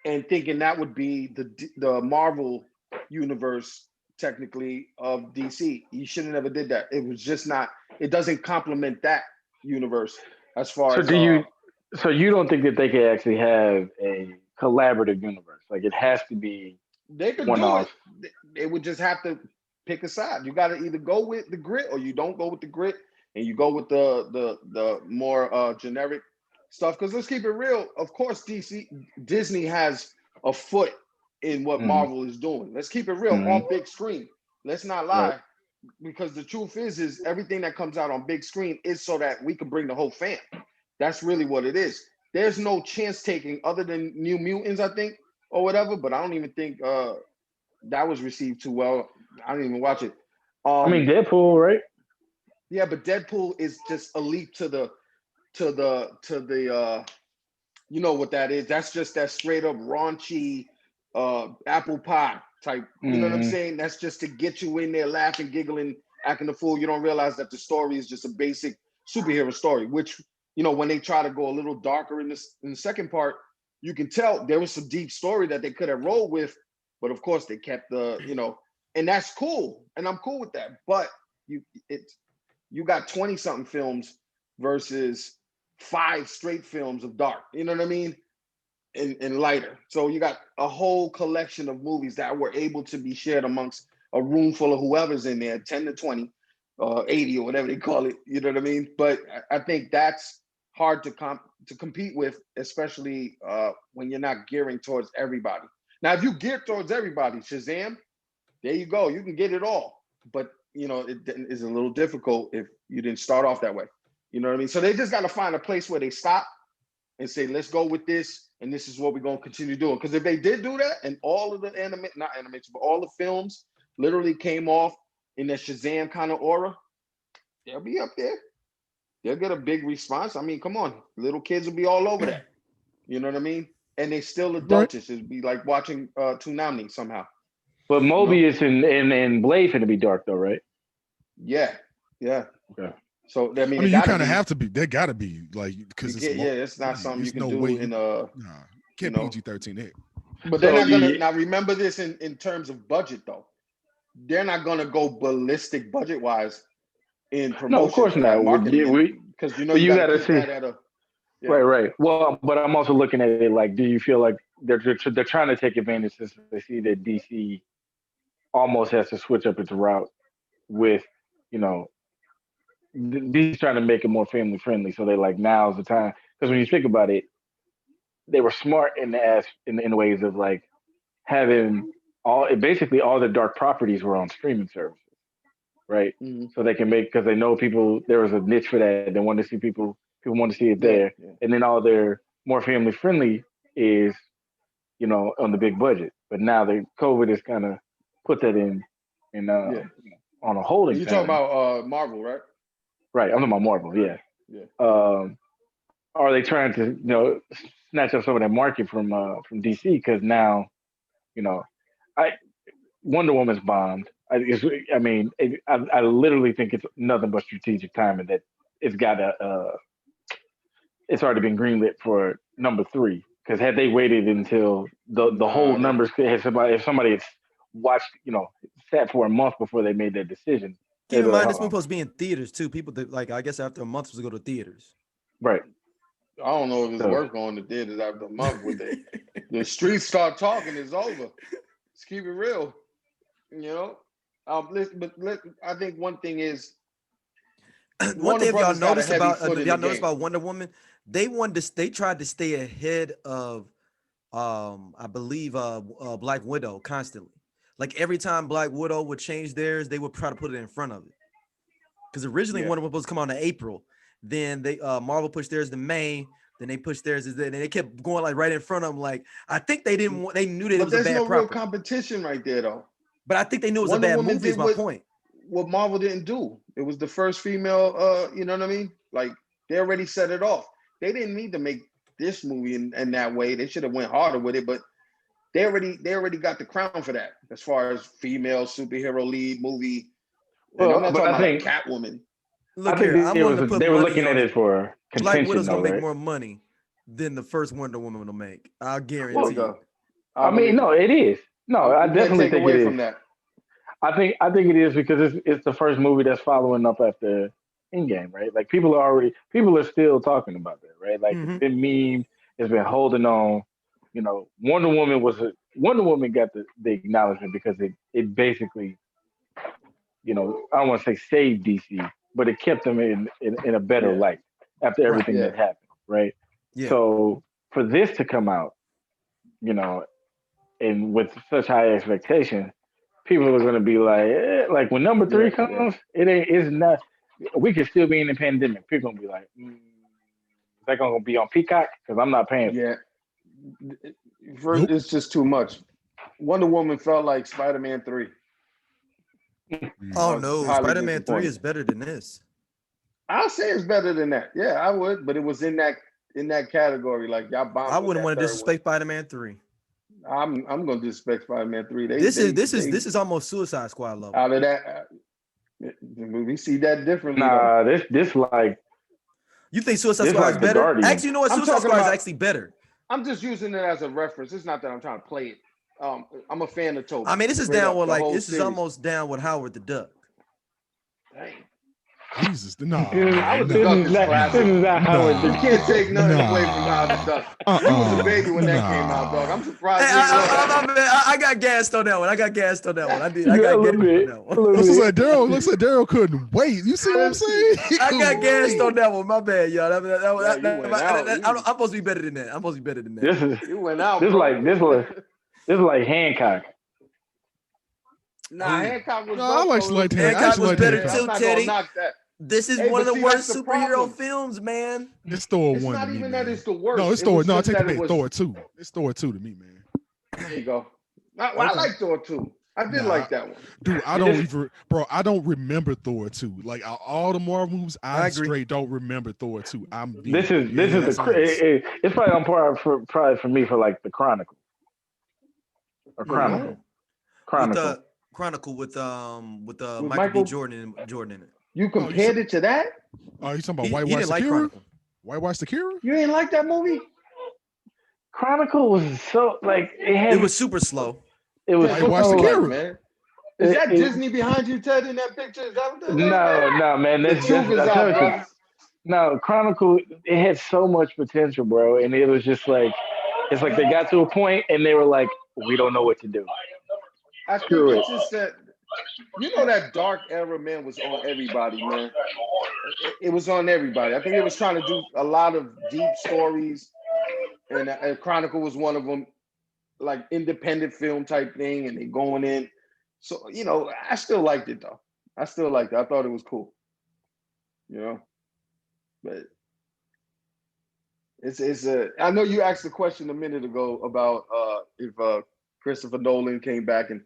Speaker 3: and thinking that would be the Marvel universe technically of DC. You should have never did that. It was just not, it doesn't complement that universe as far as
Speaker 5: so you don't think that they could actually have a collaborative universe? Like it has to be
Speaker 3: they could do it. They would just have to pick a side. You got to either go with the grit or you don't go with the grit and you go with the more generic stuff. Because let's keep it real. Of course, Disney has a foot in what Marvel is doing. Let's keep it real on big screen. Let's not lie. Right. Because the truth is everything that comes out on big screen is so that we can bring the whole fam. That's really what it is. There's no chance taking other than New Mutants, I think, or whatever. But I don't even think that was received too well. I didn't even watch it.
Speaker 5: I mean, Deadpool, right?
Speaker 3: Yeah, but Deadpool is just a leap to the you know what that is. That's just that straight up raunchy apple pie type. You know what I'm saying? That's just to get you in there laughing, giggling, acting the fool. You don't realize that the story is just a basic superhero story, which, when they try to go a little darker in the second part, you can tell there was some deep story that they could have rolled with, but of course they kept and that's cool, and I'm cool with that. But you got 20 something films versus 5 straight films of dark. You know what I mean? And lighter. So you got a whole collection of movies that were able to be shared amongst a room full of whoever's in there, 10 to 20, 80 or whatever they call it. You know what I mean? But I think that's hard to compete with, especially when you're not gearing towards everybody. Now, if you gear towards everybody, Shazam, there you go. You can get it all. But, you know, it is a little difficult if you didn't start off that way. You know what I mean? So they just got to find a place where they stop and say, let's go with this, and this is what we're going to continue doing. Because if they did do that, and all of the not animation, but all the films literally came off in that Shazam kind of aura, they'll be up there. They'll get a big response. I mean, come on. Little kids will be all over that. You know what I mean? And they still adultish. It'd be like watching Toonami somehow.
Speaker 5: But Mobius and Blade finna be dark though, right?
Speaker 3: Yeah.
Speaker 5: Okay.
Speaker 3: So I mean
Speaker 4: you kind of have to be. They got to be like because
Speaker 3: it's not something you can do in
Speaker 4: can't PG-13 it.
Speaker 3: But they're not gonna now remember this in terms of budget though. They're not gonna go ballistic budget wise in promotion.
Speaker 5: No, of course not.
Speaker 3: Because you gotta see that at a
Speaker 5: right. Well, but I'm also looking at it like, do you feel like they're trying to take advantage since they see that DC almost has to switch up its route with, you know, DC's trying to make it more family friendly. So they like, now's the time. Because when you think about it, they were smart in the ways of like having all the dark properties were on streaming services, right? Mm-hmm. So they can make, because they know people, there was a niche for that. They want to see people want to see it there. Yeah. And then all their more family friendly is, you know, on the big budget. But now the COVID has kind of put that in on a holding.
Speaker 3: You're talking about Marvel, right?
Speaker 5: Right. I'm talking about Marvel. Yeah. Are they trying to, you know, snatch up some of that market from DC? Because now, you know, Wonder Woman's bombed. I literally think it's nothing but strategic timing that it's got it's already been greenlit for number 3. Because had they waited until the whole numbers, if somebody had watched, you know, sat for a month before they made their decision.
Speaker 2: Keep in mind, this movie supposed to be in theaters too. People that like, I guess after a month was to go to theaters.
Speaker 5: Right.
Speaker 3: I don't know if it's worth going to theaters after a month with it. The streets start talking, it's over. Let's keep it real. You know? I think one thing is
Speaker 2: one thing y'all noticed about Wonder Woman, they tried to stay ahead of I believe Black Widow constantly. Like every time Black Widow would change theirs, they would try to put it in front of it. Because originally Wonder Woman was supposed to come out in April. Then they Marvel pushed theirs to May. Then they pushed theirs, and they kept going like right in front of them. Like I think they didn't want. They knew that it was a bad property. There's no real
Speaker 3: competition right there, though.
Speaker 2: But I think they knew it was a bad movie. Is my point.
Speaker 3: What Marvel didn't do, it was the first female. You know what I mean? Like they already set it off. They didn't need to make this movie in that way. They should have went harder with it, but they already got the crown for that as far as female superhero lead movie. And I'm not talking about like Catwoman.
Speaker 2: Look here,
Speaker 5: they were looking at it for contention.
Speaker 2: Black Widow's gonna make more money than the first Wonder Woman will make. I'll guarantee you.
Speaker 5: I mean, no, it is. No, I definitely think it is. From that. I think it is because it's the first movie that's following up after Endgame, right? Like people are still talking about that, right? Like it's been memed, it's been holding on. You know, Wonder Woman got the acknowledgement because it basically, you know, I don't want to say saved DC, but it kept them in a better light after everything that happened, right? Yeah. So for this to come out, you know, and with such high expectations, people are going to be like when number 3 comes, it's not. We could still be in the pandemic. People are going to be like, is that going to be on Peacock? Because I'm not paying.
Speaker 3: Yeah. It's just too much. Wonder Woman felt like Spider-Man 3.
Speaker 2: Oh no, Spider-Man 3 is better than this.
Speaker 3: I'll say it's better than that. Yeah, I would, but it was in that category. Like y'all bombed.
Speaker 2: I wouldn't want to disrespect Spider-Man 3.
Speaker 3: I'm gonna disrespect Spider-Man 3.
Speaker 2: This is almost Suicide Squad level.
Speaker 3: Out of that, we see that differently.
Speaker 5: Nah, this like.
Speaker 2: You think Suicide Squad is better? Guardian. Actually, you know what? Suicide Squad is actually better.
Speaker 3: I'm just using it as a reference. It's not that I'm trying to play it. I'm a fan of Toby.
Speaker 2: I mean, this is down with this is almost down with Howard the Duck.
Speaker 3: Dang.
Speaker 4: Jesus, nah.
Speaker 3: Howard the Duck is classic.
Speaker 5: This is not Howard the
Speaker 3: You
Speaker 5: Duck.
Speaker 3: can't take nothing away from Howard the Duck. You was a baby when that came out, dog. I'm surprised.
Speaker 2: Hey, I got gassed on that one. I got gassed on that one. I got gassed on that one.
Speaker 4: Looks like Daryl couldn't wait. You see what I'm saying?
Speaker 2: I got gassed on that one. My bad, y'all. I'm supposed to be better than that.
Speaker 3: You went out.
Speaker 5: This is like Hancock.
Speaker 3: Nah, Hancock was.
Speaker 4: I like
Speaker 2: Hancock was better
Speaker 4: Hancock.
Speaker 2: too, Teddy. This is one of the worst superhero films, man.
Speaker 4: It's Thor 1.
Speaker 3: It's not even that it's the worst.
Speaker 4: No, it's Thor. No, I take the bait. Thor 2. It's Thor 2 to me, man.
Speaker 3: There you go. I like Thor 2. I did like that one.
Speaker 4: Dude, I don't remember Thor 2. Like all the Marvel movies, I straight don't remember Thor 2.
Speaker 5: It's probably on par for me for like the Chronicle. Or Chronicle.
Speaker 2: Chronicle with Michael
Speaker 3: Michael
Speaker 2: B. Jordan in it.
Speaker 3: You compared it to that?
Speaker 4: Oh, you talking about Whitewash Sakura? Whitewash Sakura?
Speaker 3: You ain't like that movie?
Speaker 5: Chronicle was so like
Speaker 2: it was super slow.
Speaker 5: It was
Speaker 4: Whitewash Sakura,
Speaker 3: man. Is that Disney behind you, Ted, in that picture? Is that what that is?
Speaker 5: No, man. No, Chronicle, it had so much potential, bro. And it was just like, it's like they got to a point and they were like, we don't know what to do.
Speaker 3: I think it's just that, that dark era, man, was on everybody, man. It was on everybody. I think they was trying to do a lot of deep stories, and Chronicle was one of them, like independent film type thing, and they going in. So, I still liked it, though. I thought it was cool. But I know you asked the question a minute ago about if Christopher Nolan came back, and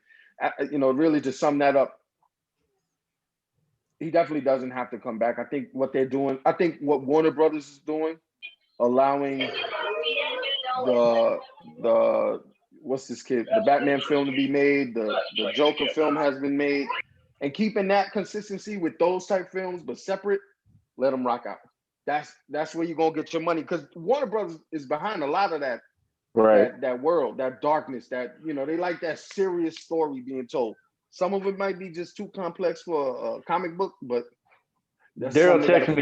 Speaker 3: really to sum that up, he definitely doesn't have to come back. I think what Warner Brothers is doing, allowing the what's this kid, the Batman film to be made, the Joker film has been made, and keeping that consistency with those type films, but separate, let them rock out. That's where you're gonna get your money, because Warner Brothers is behind a lot of that. Right. That world, that darkness, that they like that serious story being told. Some of it might be just too complex for a comic book, but
Speaker 5: Daryl texted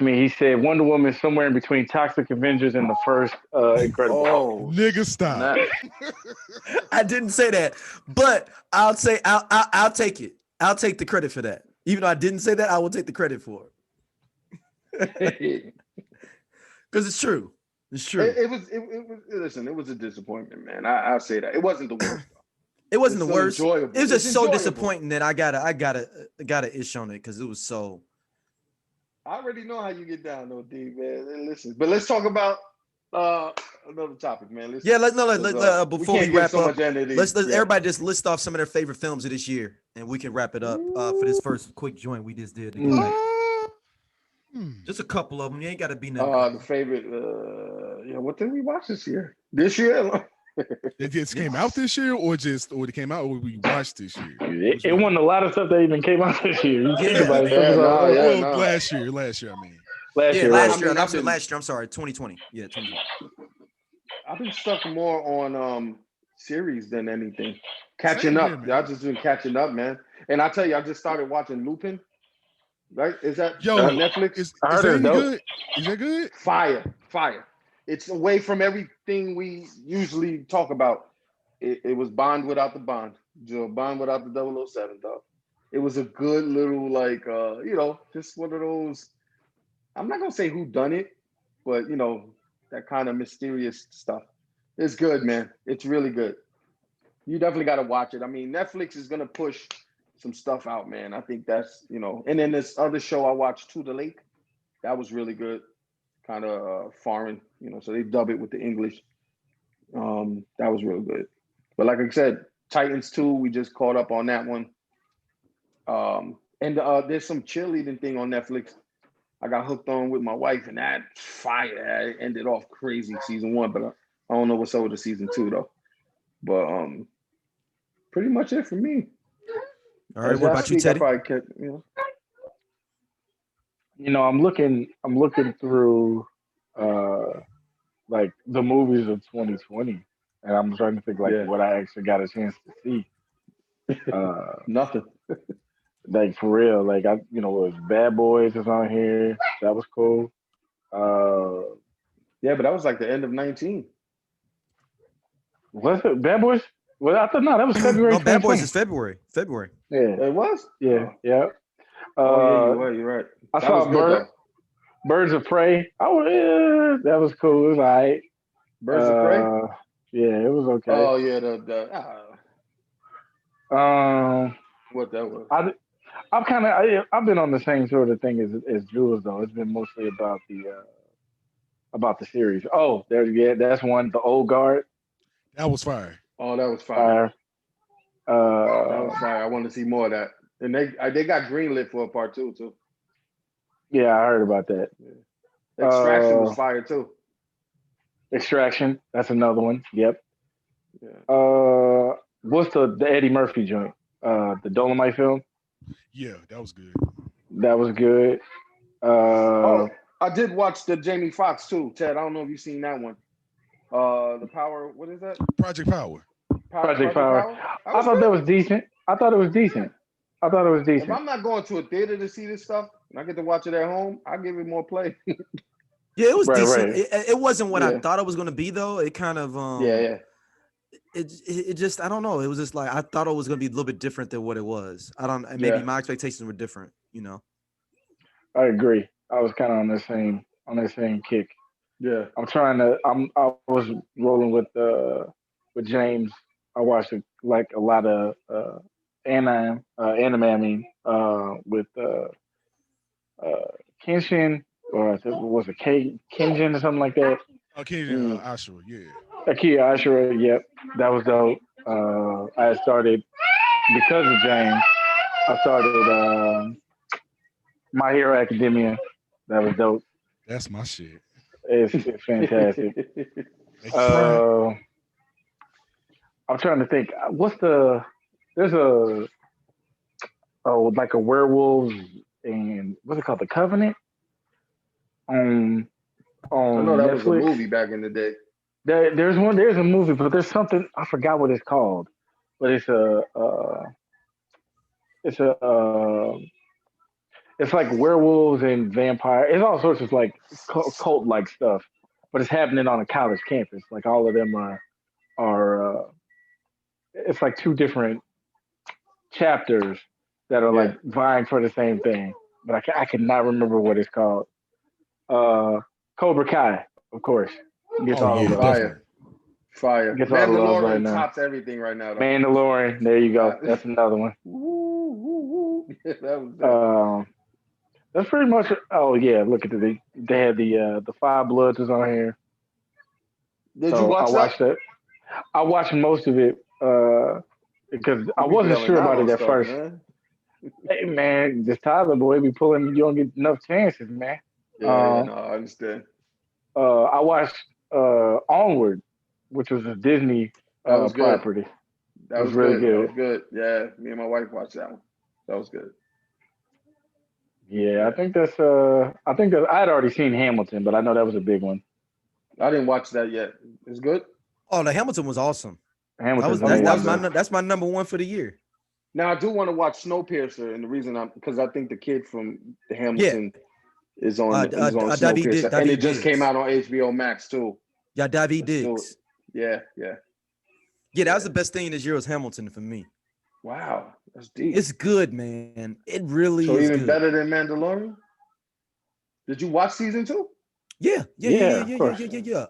Speaker 5: me. He said Wonder Woman is somewhere in between Toxic Avengers and the first Incredible.
Speaker 4: Oh, nigga, stop!
Speaker 2: I didn't say that, but I'll take it. I'll take the credit for that. Even though I didn't say that, I will take the credit for it. Because it's true. It's true.
Speaker 3: It was. Listen, it was a disappointment, man. I'll say that. It wasn't the worst.
Speaker 2: It wasn't the worst.
Speaker 3: Enjoyable.
Speaker 2: It was just so disappointing that I gotta ish on it because it was so.
Speaker 3: I already know how you get down, though, D, man. Listen, but let's talk about another topic, man.
Speaker 2: Before we wrap up, everybody just list off some of their favorite films of this year, and we can wrap it up for this first quick joint we just did. Just a couple of them. You ain't got to be nothing.
Speaker 3: The favorite. What did we watch this year? This year?
Speaker 4: It just came out this year, or it came out, or we watched this year?
Speaker 5: It wasn't a lot of stuff that even came out this year. You think about
Speaker 4: it. Last year. I mean,
Speaker 2: last year. I'm sorry, 2020. Yeah, 2020.
Speaker 3: I've been stuck more on series than anything. Catching up. I've just been catching up, man. And I tell you, I just started watching Lupin. Right? Is that on Netflix?
Speaker 4: Is that good? Is that good?
Speaker 3: Fire. It's away from everything we usually talk about. It was Bond without the Bond. Bond without the 007, dog. It was a good little, just one of those, I'm not going to say who done it, but, that kind of mysterious stuff. It's good, man. It's really good. You definitely got to watch it. I mean, Netflix is going to push some stuff out, man. I think that's, and then this other show I watched, To the Lake, that was really good. Kind of foreign, so they dub it with the English. That was real good. But like I said, Titans 2, we just caught up on that one. And there's some cheerleading thing on Netflix I got hooked on with my wife, and that fire. I ended off crazy season 1, but I don't know what's up with the season 2 though. But pretty much it for me.
Speaker 2: All right, what about you, Teddy?
Speaker 5: I'm looking through like the movies of 2020, and I'm trying to think what I actually got a chance to see.
Speaker 3: Nothing.
Speaker 5: Like for real, like it was Bad Boys was on here. That was cool.
Speaker 3: Yeah, but that was like the end of 19.
Speaker 5: Was it Bad Boys? Well, I thought no, that was February.
Speaker 2: No, Bad Boys
Speaker 5: 2020.
Speaker 2: is February. February.
Speaker 5: Yeah,
Speaker 3: It was?
Speaker 5: yeah, yeah.
Speaker 3: Yeah, you're right.
Speaker 5: I
Speaker 3: That
Speaker 5: saw
Speaker 3: was good,
Speaker 5: Birds of Prey. That was cool. It was all right.
Speaker 3: Birds of Prey?
Speaker 5: Yeah, it was okay.
Speaker 3: Oh, yeah, what that was.
Speaker 5: I've been on the same sort of thing as Jules though. It's been mostly about the series. Oh, that's one. The Old Guard.
Speaker 4: That was fire.
Speaker 3: Oh, that was fire.
Speaker 5: That
Speaker 3: was fire. I want to see more of that. And they got greenlit for a part 2 too.
Speaker 5: Yeah, I heard about that.
Speaker 3: Yeah. Extraction was fire too.
Speaker 5: Extraction, that's another one. Yep.
Speaker 3: Yeah.
Speaker 5: What's the Eddie Murphy joint? The Dolomite film.
Speaker 4: Yeah, that was good.
Speaker 5: That was good.
Speaker 3: I did watch the Jamie Foxx too, Ted. I don't know if you've seen that one. The Power. What is that?
Speaker 4: Project Power.
Speaker 5: Project Power. I thought that was decent. I thought it was decent.
Speaker 3: If I'm not going to a theater to see this stuff and I get to watch it at home, I'll give it more play.
Speaker 2: Yeah, it was decent.
Speaker 5: Right.
Speaker 2: It wasn't what I thought it was going to be though. It kind of It just I don't know. It was just like I thought it was going to be a little bit different than what it was. Maybe my expectations were different.
Speaker 5: I agree. I was kind of on the same kick.
Speaker 3: Yeah.
Speaker 5: I was rolling with James. I watched a lot of anime. I mean, with Kenshin or was it Kenjin or something like that?
Speaker 4: Kenshin Ashura, yeah.
Speaker 5: Akira Ashura, yep, that was dope. I started because of James. I started My Hero Academia. That was dope.
Speaker 4: That's my shit.
Speaker 5: It's fantastic. I'm trying to think. There's like a werewolves and what's it called? The Covenant. On
Speaker 3: I know that
Speaker 5: Netflix.
Speaker 3: was a movie back in the day.
Speaker 5: There's a movie, but there's something I forgot what it's called. But it's like werewolves and vampire. It's all sorts of like cult like stuff, but it's happening on a college campus. Like all of them are it's like two different chapters that are like vying for the same thing. But I cannot remember what it's called. Cobra Kai, of course. Gets all the love.
Speaker 3: Fire.
Speaker 5: Gets all the love right now.
Speaker 3: Tops everything right now. Though.
Speaker 5: Mandalorian, there you go. That's another one. That's pretty much. Oh yeah, look at they had the Five Bloods is on here.
Speaker 3: Did you watch
Speaker 5: that? I watched most of it because I wasn't sure about it at first. Man. Hey man, this Tyler boy be pulling. You don't get enough chances, man.
Speaker 3: Yeah, no, I understand.
Speaker 5: I watched Onward, which was a Disney property.
Speaker 3: That was really good. That was good. Yeah, me and my wife watched that one. That was good.
Speaker 5: Yeah, I think that's I had already seen Hamilton, but I know that was a big one.
Speaker 3: I didn't watch that yet. It's good.
Speaker 2: Oh, the Hamilton was awesome. That's my number one for the year.
Speaker 3: Now I do want to watch Snowpiercer, and the reason because I think the kid from the Hamilton is on Snowpiercer, and it just came out on HBO Max too.
Speaker 2: Yeah, David Diggs.
Speaker 3: Yeah.
Speaker 2: Yeah, that was the best thing this year was Hamilton for me.
Speaker 3: Wow, that's deep.
Speaker 2: It's good, man. It really is.
Speaker 3: So even
Speaker 2: good.
Speaker 3: better than Mandalorian? Did you watch season 2?
Speaker 2: Yeah.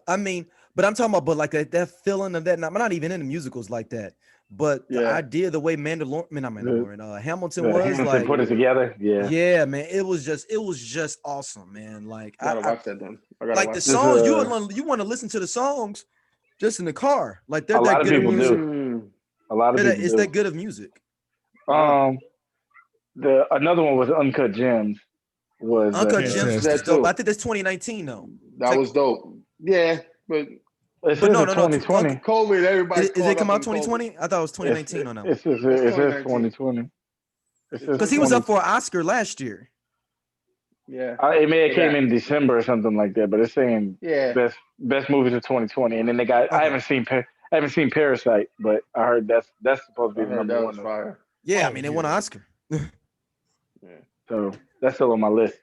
Speaker 2: I mean, but I'm talking about, like that feeling of that. I'm not even into musicals like that. But the idea, the way Hamilton was like
Speaker 5: put it together.
Speaker 2: Yeah, man. It was just awesome, man. Like
Speaker 3: I gotta watch that then.
Speaker 2: Like the songs, you want to listen to the songs just in the car. Like they're that good of music.
Speaker 5: Do. A lot of people
Speaker 2: it's
Speaker 5: do.
Speaker 2: that good of music.
Speaker 5: Another one was Uncut Gems.
Speaker 2: Uncut Gems was dope. I think that's 2019 though.
Speaker 3: That was dope. Yeah, but
Speaker 5: no, 2020.
Speaker 3: COVID, everybody.
Speaker 2: Is it come out 2020? I thought it was 2019 on that.
Speaker 5: It says 2020.
Speaker 2: Because he was up for an Oscar last year.
Speaker 3: Yeah,
Speaker 5: it may have came in December or something like that, but it's saying best movies of 2020, and then they got. Okay. I haven't seen Parasite, but I heard that's supposed to be the number one.
Speaker 3: Fire.
Speaker 2: Yeah, I mean they won an Oscar.
Speaker 5: So that's still on my list.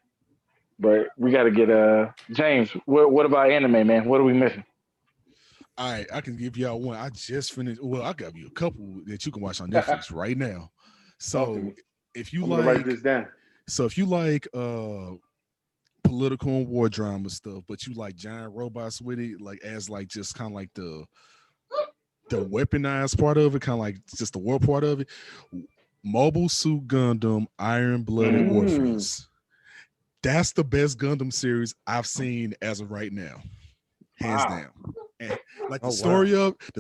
Speaker 5: But we got to get James. What about anime, man? What are we missing?
Speaker 4: All right, I can give y'all one. I just finished. Well, I got you a couple that you can watch on Netflix right now. So if you
Speaker 3: write this down.
Speaker 4: So if you like political and war drama stuff, but you like giant robots with it, like as like just kind of like the weaponized part of it, kind of like just the war part of it. Mobile Suit Gundam Iron Blooded Orphans. That's the best Gundam series I've seen as of right now, hands down. And like the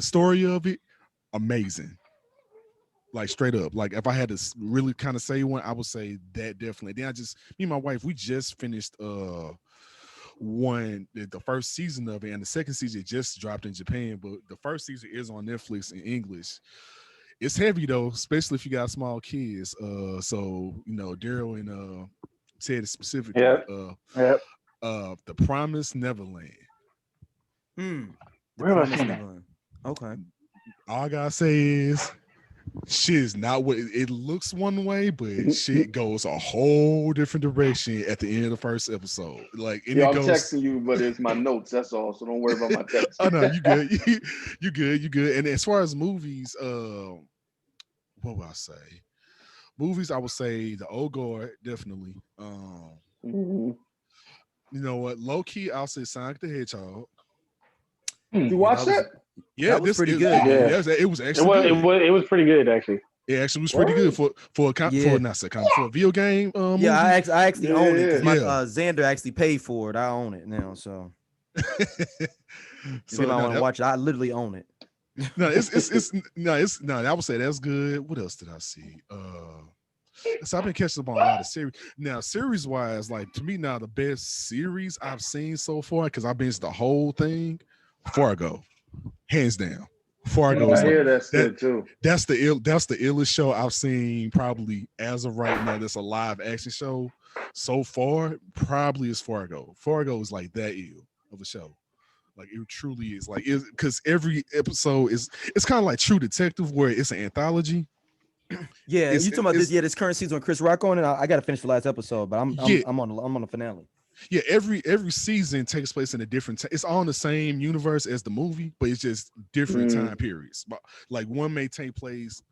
Speaker 4: story of it, amazing. Like straight up. Like if I had to really kind of say one, I would say that definitely. Then me and my wife, we just finished the first season of it, and the second season just dropped in Japan, but the first season is on Netflix in English. It's heavy though, especially if you got small kids. So Daryl and Ted specifically. The Promised Neverland.
Speaker 2: Where was Neverland? Okay.
Speaker 4: All I gotta say is shit is not what it looks one way, but shit goes a whole different direction at the end of the first episode. Like, and
Speaker 3: I'm texting you, but it's my notes. That's all. So don't worry about my text.
Speaker 4: Oh no, you good. You good. And as far as movies, what would I say? Movies, I would say The Old Guard, definitely. You know what? Low key, I'll say Sonic the Hedgehog.
Speaker 3: You watched that?
Speaker 4: Yeah,
Speaker 2: that was pretty good.
Speaker 4: Yeah, it was actually.
Speaker 5: It was pretty good actually.
Speaker 4: It actually was pretty good for a video game. Movie.
Speaker 2: I actually own it. Xander actually paid for it. I own it now, so. If you don't want to watch it, I literally own it.
Speaker 4: I would say that's good. What else did I see? So I've been catching up on a lot of series. Now, series wise, like to me now, the best series I've seen so far, because I've binged the whole thing, Fargo, hands down. Fargo is
Speaker 3: that's good too.
Speaker 4: That's the illest show I've seen probably as of right now. That's a live action show so far. Probably is Fargo. Fargo is like that ill of a show. Like it truly is. Like because every episode it's kind of like True Detective, where it's an anthology.
Speaker 2: Yeah, you talking about this current season with Chris Rock on it. I got to finish the last episode, but I'm on the finale.
Speaker 4: Yeah, every season takes place in a different. It's all in the same universe as the movie, but it's just different time periods. But like one may take place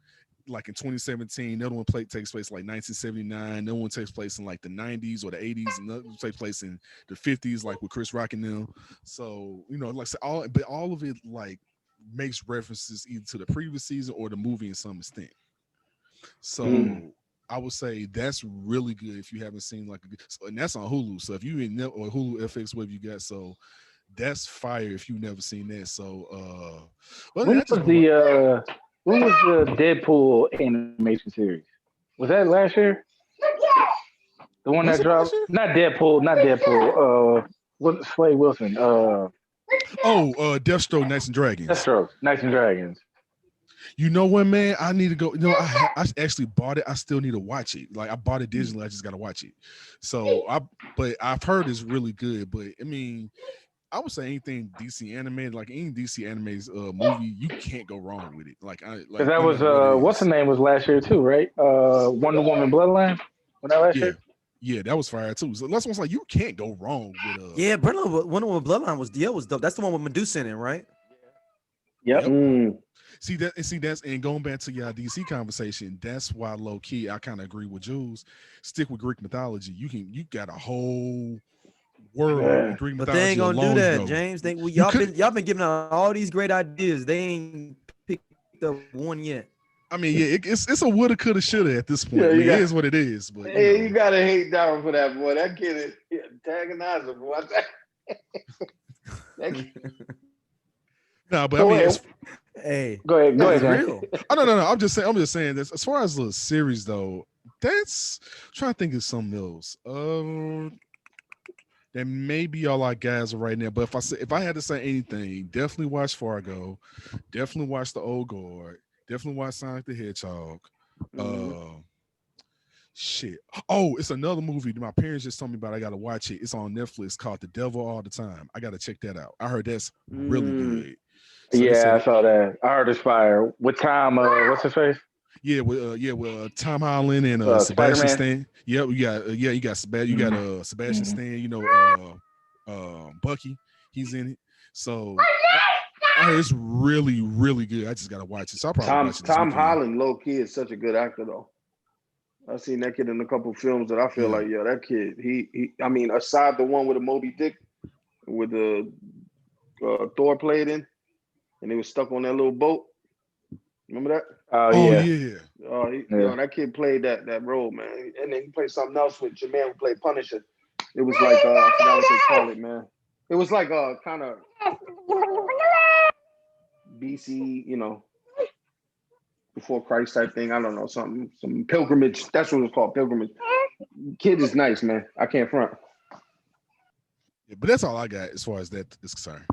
Speaker 4: like in 2017, the other one takes place like 1979. The other one takes place in like the 90s or the 80s, and the other one takes place in the 50s, like with Chris Rock and them. So like all of it like makes references either to the previous season or the movie in some extent. So I would say that's really good if you haven't seen and that's on Hulu. So if you or Hulu FX, whatever you got, so that's fire if you've never seen that. So
Speaker 5: when was the Deadpool animation series? Was that last year? The one that dropped? Not Deadpool. What Slade Wilson?
Speaker 4: Deathstroke, Knights and Dragons.
Speaker 5: Deathstroke, Knights and Dragons.
Speaker 4: You know what, man? I need to go. I actually bought it. I still need to watch it. Like I bought it digitally. I just got to watch it. So but I've heard it's really good. But I mean, I would say anything DC animated, like any DC animated movie, you can't go wrong with it. Like
Speaker 5: that was what's the name was last year too, right? Wonder Woman Bloodline. Was that last year?
Speaker 4: Yeah, that was fire too. So that's one's like you can't go wrong with.
Speaker 2: Wonder Woman Bloodline was dope. That's the one with Medusa in it, right?
Speaker 5: Yep.
Speaker 4: See that's and going back to your DC conversation, that's why low key I kind of agree with Jules. Stick with Greek mythology. You got a whole world in Greek mythology.
Speaker 2: But they ain't gonna do that, James. Y'all been giving out all these great ideas. They ain't picked up one yet.
Speaker 4: I mean, yeah, it's a woulda, coulda, shoulda at this point. It is what it is. But
Speaker 3: you gotta hate Darren for that, boy. That kid is antagonizing, boy.
Speaker 4: No, but I mean,
Speaker 2: hey,
Speaker 5: go ahead.
Speaker 2: Real.
Speaker 4: Oh no. I'm just saying this. As far as the series though, that's I'm trying to think of something else. That maybe all our guys are right now. But if I had to say anything, definitely watch Fargo, definitely watch The Old Guard, definitely watch Sonic the Hedgehog. Shit. Oh, it's another movie that my parents just told me about. I gotta watch it. It's on Netflix called The Devil All the Time. I gotta check that out. I heard that's really good.
Speaker 5: So I saw that. I heard it's fire. What time? What's his face?
Speaker 4: with Tom Holland and Sebastian Stan. Yep, you got Sebastian Stan. You know, Bucky. He's in it. So I heard it's really, really good. I just gotta watch it. So I'll probably watch it.
Speaker 3: Tom Holland, low key, is such a good actor though. I've seen that kid in a couple films that I feel like, yo, that kid. He. I mean, aside the one with the Moby Dick, with the Thor played in, and he was stuck on that little boat. Remember that?
Speaker 4: Yeah.
Speaker 3: Yo, that kid played that role, man. And then he played something else with Jermaine, who played Punisher. It was like I forgot what they call it, man. It was like a kind of BC, you know, before Christ type thing. I don't know, some pilgrimage. That's what it's called, pilgrimage. Kid is nice, man. I can't front.
Speaker 4: Yeah, but that's all I got as far as that is concerned.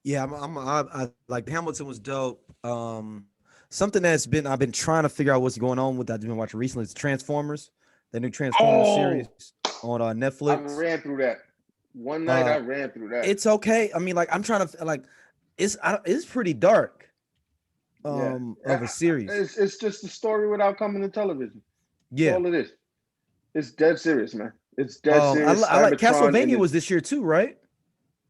Speaker 2: Yeah, I like Hamilton was dope. Something that's I've been trying to figure out what's going on with that I've been watching recently is Transformers, the new Transformers series on Netflix.
Speaker 3: I ran through that one night. I ran through that.
Speaker 2: It's okay. I mean, like I'm trying to like it's pretty dark. Of a series.
Speaker 3: It's just a story without coming to television.
Speaker 2: Yeah,
Speaker 3: that's all it is. It's dead serious, man. It's dead serious.
Speaker 2: I like Castlevania was this year too, right?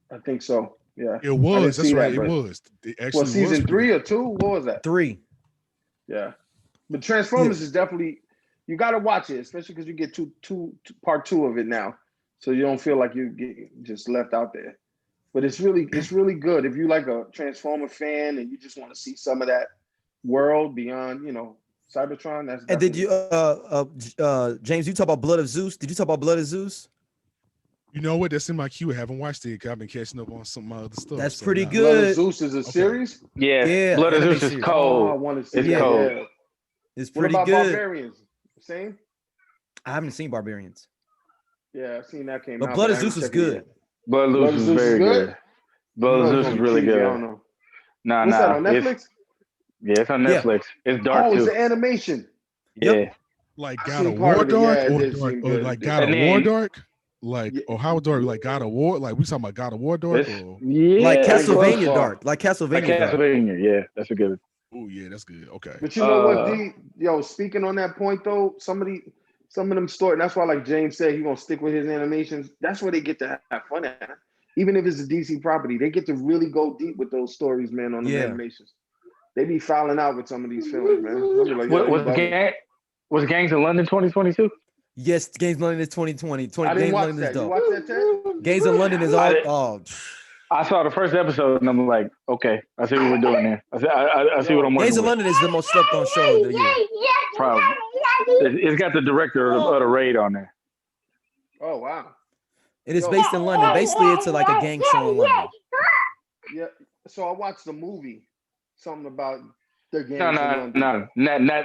Speaker 3: I think so. Yeah,
Speaker 4: it was. That's right. It was. It actually
Speaker 3: season 3 or 2? What was that?
Speaker 2: 3.
Speaker 3: Yeah, but Transformers is definitely, you got to watch it, especially because you get part 2 of it now, so you don't feel like you get just left out there. But it's really good if you like a Transformer fan and you just want to see some of that world beyond, you know, Cybertron. That's
Speaker 2: and did you James? You talk about Blood of Zeus? Did you talk about Blood of Zeus?
Speaker 4: You know what? That's in my queue. I haven't watched it because I've been catching up on some of my other stuff.
Speaker 2: That's pretty good.
Speaker 3: Blood of Zeus is a series?
Speaker 5: Yeah. Blood of Zeus is cold.
Speaker 3: Oh, I want to see
Speaker 5: it's cold.
Speaker 3: Yeah.
Speaker 2: It's pretty
Speaker 3: what about
Speaker 2: good.
Speaker 3: Barbarians? Same?
Speaker 2: I haven't seen Barbarians.
Speaker 3: Yeah, I've seen that came
Speaker 2: out.
Speaker 3: But
Speaker 2: Blood of Zeus is good.
Speaker 5: Blood of Zeus is very good. Blood of Zeus is really good.
Speaker 3: I don't know.
Speaker 5: Nah.
Speaker 3: What's that, on Netflix?
Speaker 5: It's on Netflix. It's dark too.
Speaker 3: Oh, it's an animation.
Speaker 5: Yeah.
Speaker 4: Like God of War dark or like God of War dark? Like, or how dark? Like God of War? Like we talking about God of War dark? Or?
Speaker 2: Yeah, like Castlevania dark. Like Castlevania.
Speaker 5: Yeah, that's a good.
Speaker 4: Oh yeah, that's good. Okay.
Speaker 3: But you know what, D? Yo, speaking on that point though, some of them stories. That's why, like James said, he's gonna stick with his animations. That's where they get to have fun at. Even if it's a DC property, they get to really go deep with those stories, man. On the animations, they be fouling out with some of these films, man. Like,
Speaker 5: was Gangs in London 2022?
Speaker 2: Yes, Gangs in London is 2020.
Speaker 3: I didn't watch that. You watch that, Ted?
Speaker 2: Gangs in London is all.
Speaker 5: I saw the first episode and I'm like, okay, I see what we're doing here. I see what I'm working
Speaker 2: Gangs in
Speaker 5: with.
Speaker 2: London is the most slept on show of the year.
Speaker 5: Probably. It's got the director of the raid on there.
Speaker 3: Oh wow.
Speaker 2: It is based in London. Basically, it's like a gang show in London.
Speaker 3: Yeah. So I watched the movie. Something about the gangs
Speaker 5: in London.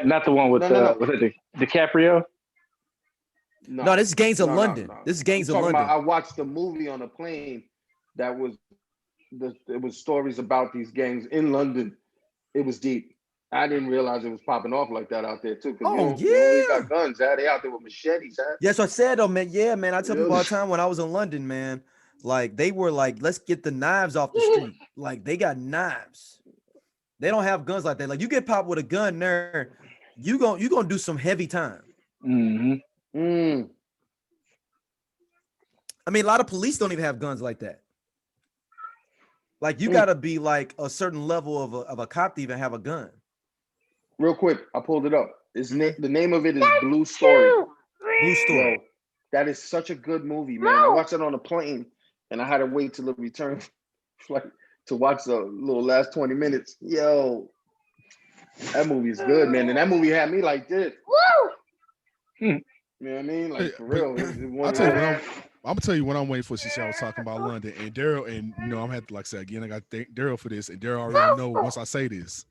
Speaker 5: Not the one with was it DiCaprio?
Speaker 2: No, this is Gangs of London. No. This is Gangs of London.
Speaker 3: I watched the movie on a plane that was it was stories about these gangs in London. It was deep. I didn't realize it was popping off like that out there too. They got guns. They out there with machetes.
Speaker 2: Yes, I said though, man. Yeah, man. I tell people all the time when I was in London, man. Like they were like, let's get the knives off the street. Like they got knives. They don't have guns like that. Like you get popped with a gun there, you gonna do some heavy time.
Speaker 5: Mm-hmm.
Speaker 2: I mean, a lot of police don't even have guns like that. Like you gotta be like a certain level of a cop to even have a gun.
Speaker 3: Real quick, I pulled it up. The name of it is Blue Story.
Speaker 2: Blue Story.
Speaker 3: Yo, that is such a good movie, man. I watched it on a plane, and I had to wait till the return flight to watch the little last 20 minutes. Yo, that movie is good, man. And that movie had me like this. You know what I mean? Like for real.
Speaker 4: I'm gonna tell you what I'm waiting for since y'all was talking about London and Daryl, and you know I'm gonna have to like say again, I gotta thank Daryl for this, and Daryl already know once I say this.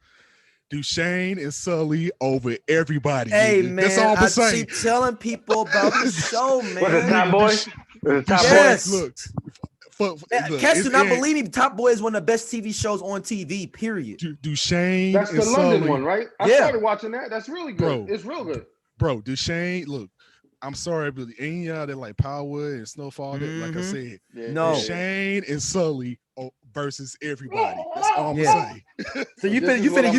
Speaker 4: Duchesne and Sully over everybody.
Speaker 2: Hey man,
Speaker 4: that's all I'm saying.
Speaker 2: I keep telling people about the show, man.
Speaker 5: Was it Top Boy?
Speaker 2: Yes.
Speaker 4: Look,
Speaker 2: Cats do not believe me. Top Boy is one of the best TV shows on TV. Period.
Speaker 4: Duchesne.
Speaker 3: That's the London one, right? I started watching that. That's really good. It's real good.
Speaker 4: Bro, Duchesne, look, I'm sorry, but any y'all that like Powerwood and Snowfall, like I said,
Speaker 2: no.
Speaker 4: Duchesne and Sully versus everybody. That's all I'm saying.
Speaker 2: So you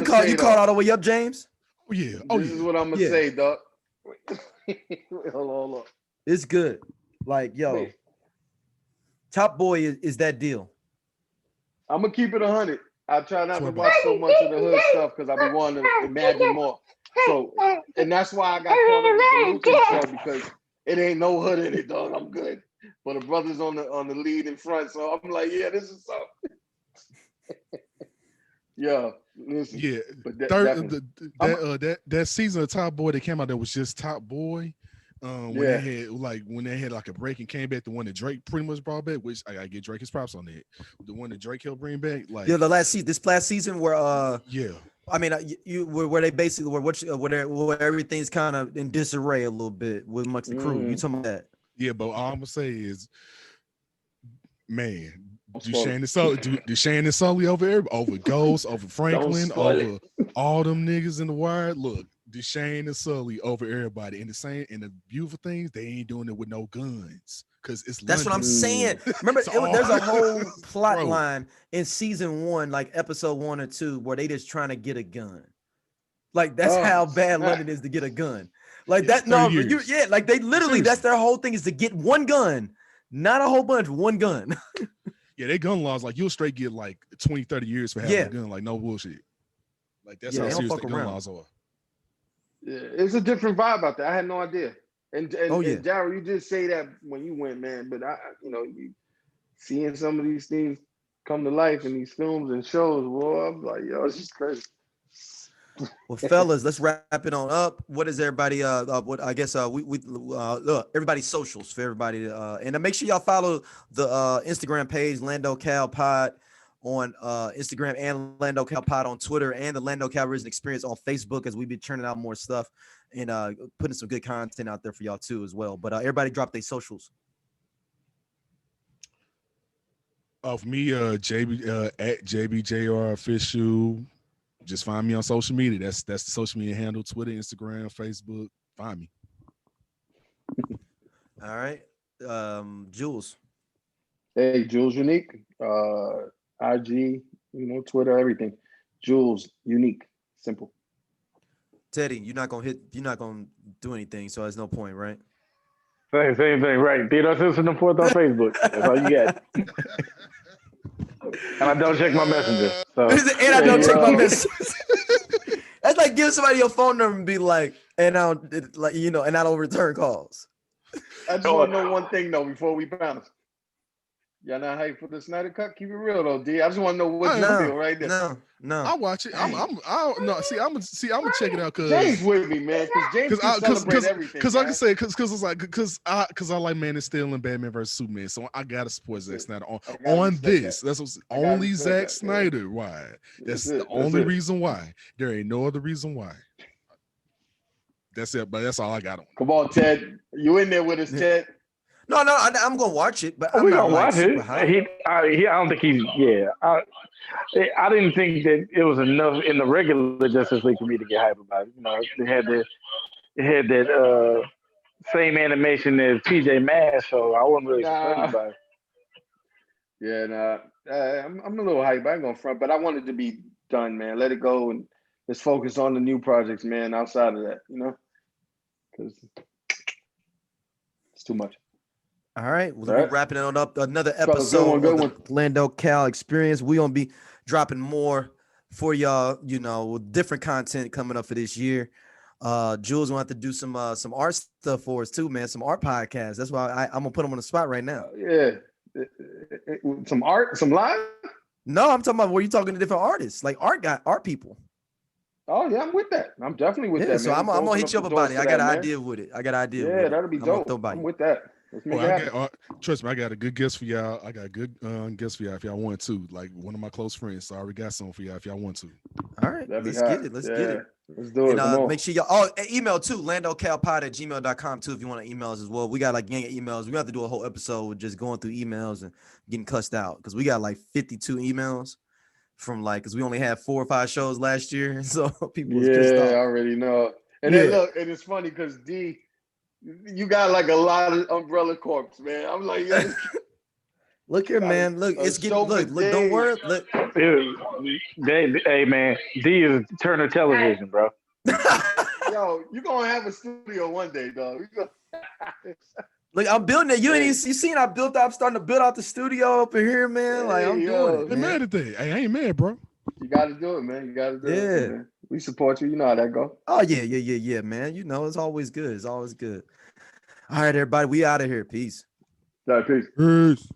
Speaker 2: caught all the way up, James?
Speaker 4: Oh yeah.
Speaker 3: This is what I'm gonna say, dog. Hold on.
Speaker 2: It's good. Like, yo, Top Boy is that deal. I'm
Speaker 3: gonna keep it 100. I try not to watch so much of the hood stuff because I be wanting to imagine more. So, and that's why I got caught up with the Lucha show because it ain't no hood in it, dog. I'm good. But the brothers on the lead in front, so I'm like, yeah, this is something. Yeah, listen.
Speaker 4: Yeah. But that season of Top Boy that came out that was just Top Boy. When they had like a break and came back, the one that Drake pretty much brought back, which I gotta get Drake his props on that. The one that Drake helped bring back, like
Speaker 2: this last season where I mean, where they basically where everything's kind of in disarray a little bit with amongst the crew. You talking about that?
Speaker 4: Yeah, but all I'm gonna say is, man, Duchesne and Sully over Ghost, over Franklin, over all them niggas in the Wire. Look, Duchesne and Sully over everybody. And the beautiful things, they ain't doing it with no guns. Because that's
Speaker 2: what I'm saying. Remember, there's a whole plot line in season 1, like episode 1 or 2, where they just trying to get a gun. Like that's how bad London is to get a gun. Like that. No, like they literally, that's their whole thing is to get one gun, not a whole bunch, one gun.
Speaker 4: Yeah, they gun laws, like you'll straight get like 20, 30 years for having a gun, like no bullshit. Like that's how serious the gun laws are.
Speaker 3: Yeah, it's a different vibe out there. I had no idea. And Jared, you did say that when you went, man. But you seeing some of these things come to life in these films and shows, boy, I'm like, yo, it's just crazy.
Speaker 2: Well, fellas, let's wrap it on up. What is everybody? What I guess we look everybody's socials for everybody, and make sure y'all follow the Instagram page Lando Cal Pod on Instagram and Lando Cal Pod on Twitter and the Lando Cal Risen Experience on Facebook as we've been churning out more stuff and putting some good content out there for y'all too as well. But everybody drop their socials.
Speaker 4: Of me, JB at JBJR Official. Just find me on social media. That's the social media handle: Twitter, Instagram, Facebook. Find me.
Speaker 2: All right, Jules.
Speaker 3: Hey, Jules Unique. IG, Twitter, everything. Jules Unique. Simple.
Speaker 2: Teddy, you're not gonna do anything, so there's no point, right?
Speaker 5: Same thing, right? Theodore Simpson the fourth on Facebook. That's all you got. And I don't check my messenger. So.
Speaker 2: And I don't check my messenger. That's like giving somebody your phone number and be like, and I don't return calls.
Speaker 3: I just want to know one thing though before we bounce. Y'all not hyped for the Snyder Cut? Keep it real though, D. I just want to know what you feel right there.
Speaker 2: No.
Speaker 4: I'll watch it. I'm gonna check it out because
Speaker 3: James with me, man. Because James celebrate everything.
Speaker 4: Because I can say because I like Man of Steel and Batman vs Superman, so I gotta support Zack Snyder on this. That's what's only Zack Snyder. Why? That's the only reason why. There ain't no other reason why. That's it. But that's all I got on.
Speaker 3: Come on, Ted. You in there with us, Ted?
Speaker 2: No, I'm gonna watch it, but
Speaker 5: we're gonna watch it. I don't think he's. Yeah, I didn't think that it was enough in the regular Justice League for me to get hype about it. It had that same animation as PJ Masks, so I wasn't really surprised about it.
Speaker 3: Yeah, I'm a little hype. I ain't gonna front, but I wanted to be done, man. Let it go and let's focus on the new projects, man. Outside of that, because it's too much.
Speaker 2: All right, we're wrapping it on up. Another episode of the Lando Cal Experience. We're gonna be dropping more for y'all, with different content coming up for this year. Jules gonna have to do some art stuff for us too, man. Some art podcasts. That's why I'm gonna put him on the spot right now.
Speaker 3: Some art, some live.
Speaker 2: No, I'm talking about where you talking to different artists, like art people.
Speaker 3: Oh yeah, I'm with that. I'm definitely with that.
Speaker 2: So
Speaker 3: man.
Speaker 2: I'm gonna hit you up about it. I got an idea with it.
Speaker 3: Yeah, that'll be dope. I'm with that.
Speaker 4: Trust me, I got a good guest for y'all. I got a good guest for y'all if y'all want to. Like one of my close friends. So I already got something for y'all if y'all want to.
Speaker 2: All right, let's get it. Let's
Speaker 3: do it.
Speaker 2: And make sure y'all email too, landocalpod@gmail.com too if you want to email us as well. We got like gang of emails. We have to do a whole episode with just going through emails and getting cussed out because we got like 52 emails from because we only had 4 or 5 shows last year. So people was pissed off.
Speaker 3: I already know. And then look, and it's funny because D, you got like a lot of umbrella corps, man. I'm like,
Speaker 2: look here, man. Look, it's getting look. Don't worry. Look,
Speaker 5: Hey man, D is Turner Television, bro.
Speaker 3: Yo, you gonna have a studio one day, dog.
Speaker 2: Look, I'm building it. You ain't even seen I'm starting to build out the studio up in here, man. Like I'm doing it.
Speaker 4: Man. Mad at that. Hey, I ain't mad, bro.
Speaker 3: You gotta do it, man. You gotta do it. Man. We support you. You know how that go.
Speaker 2: Oh, yeah, man. You know, it's always good. It's always good. All right, everybody. We out of here. Peace.
Speaker 3: Peace.
Speaker 4: Peace.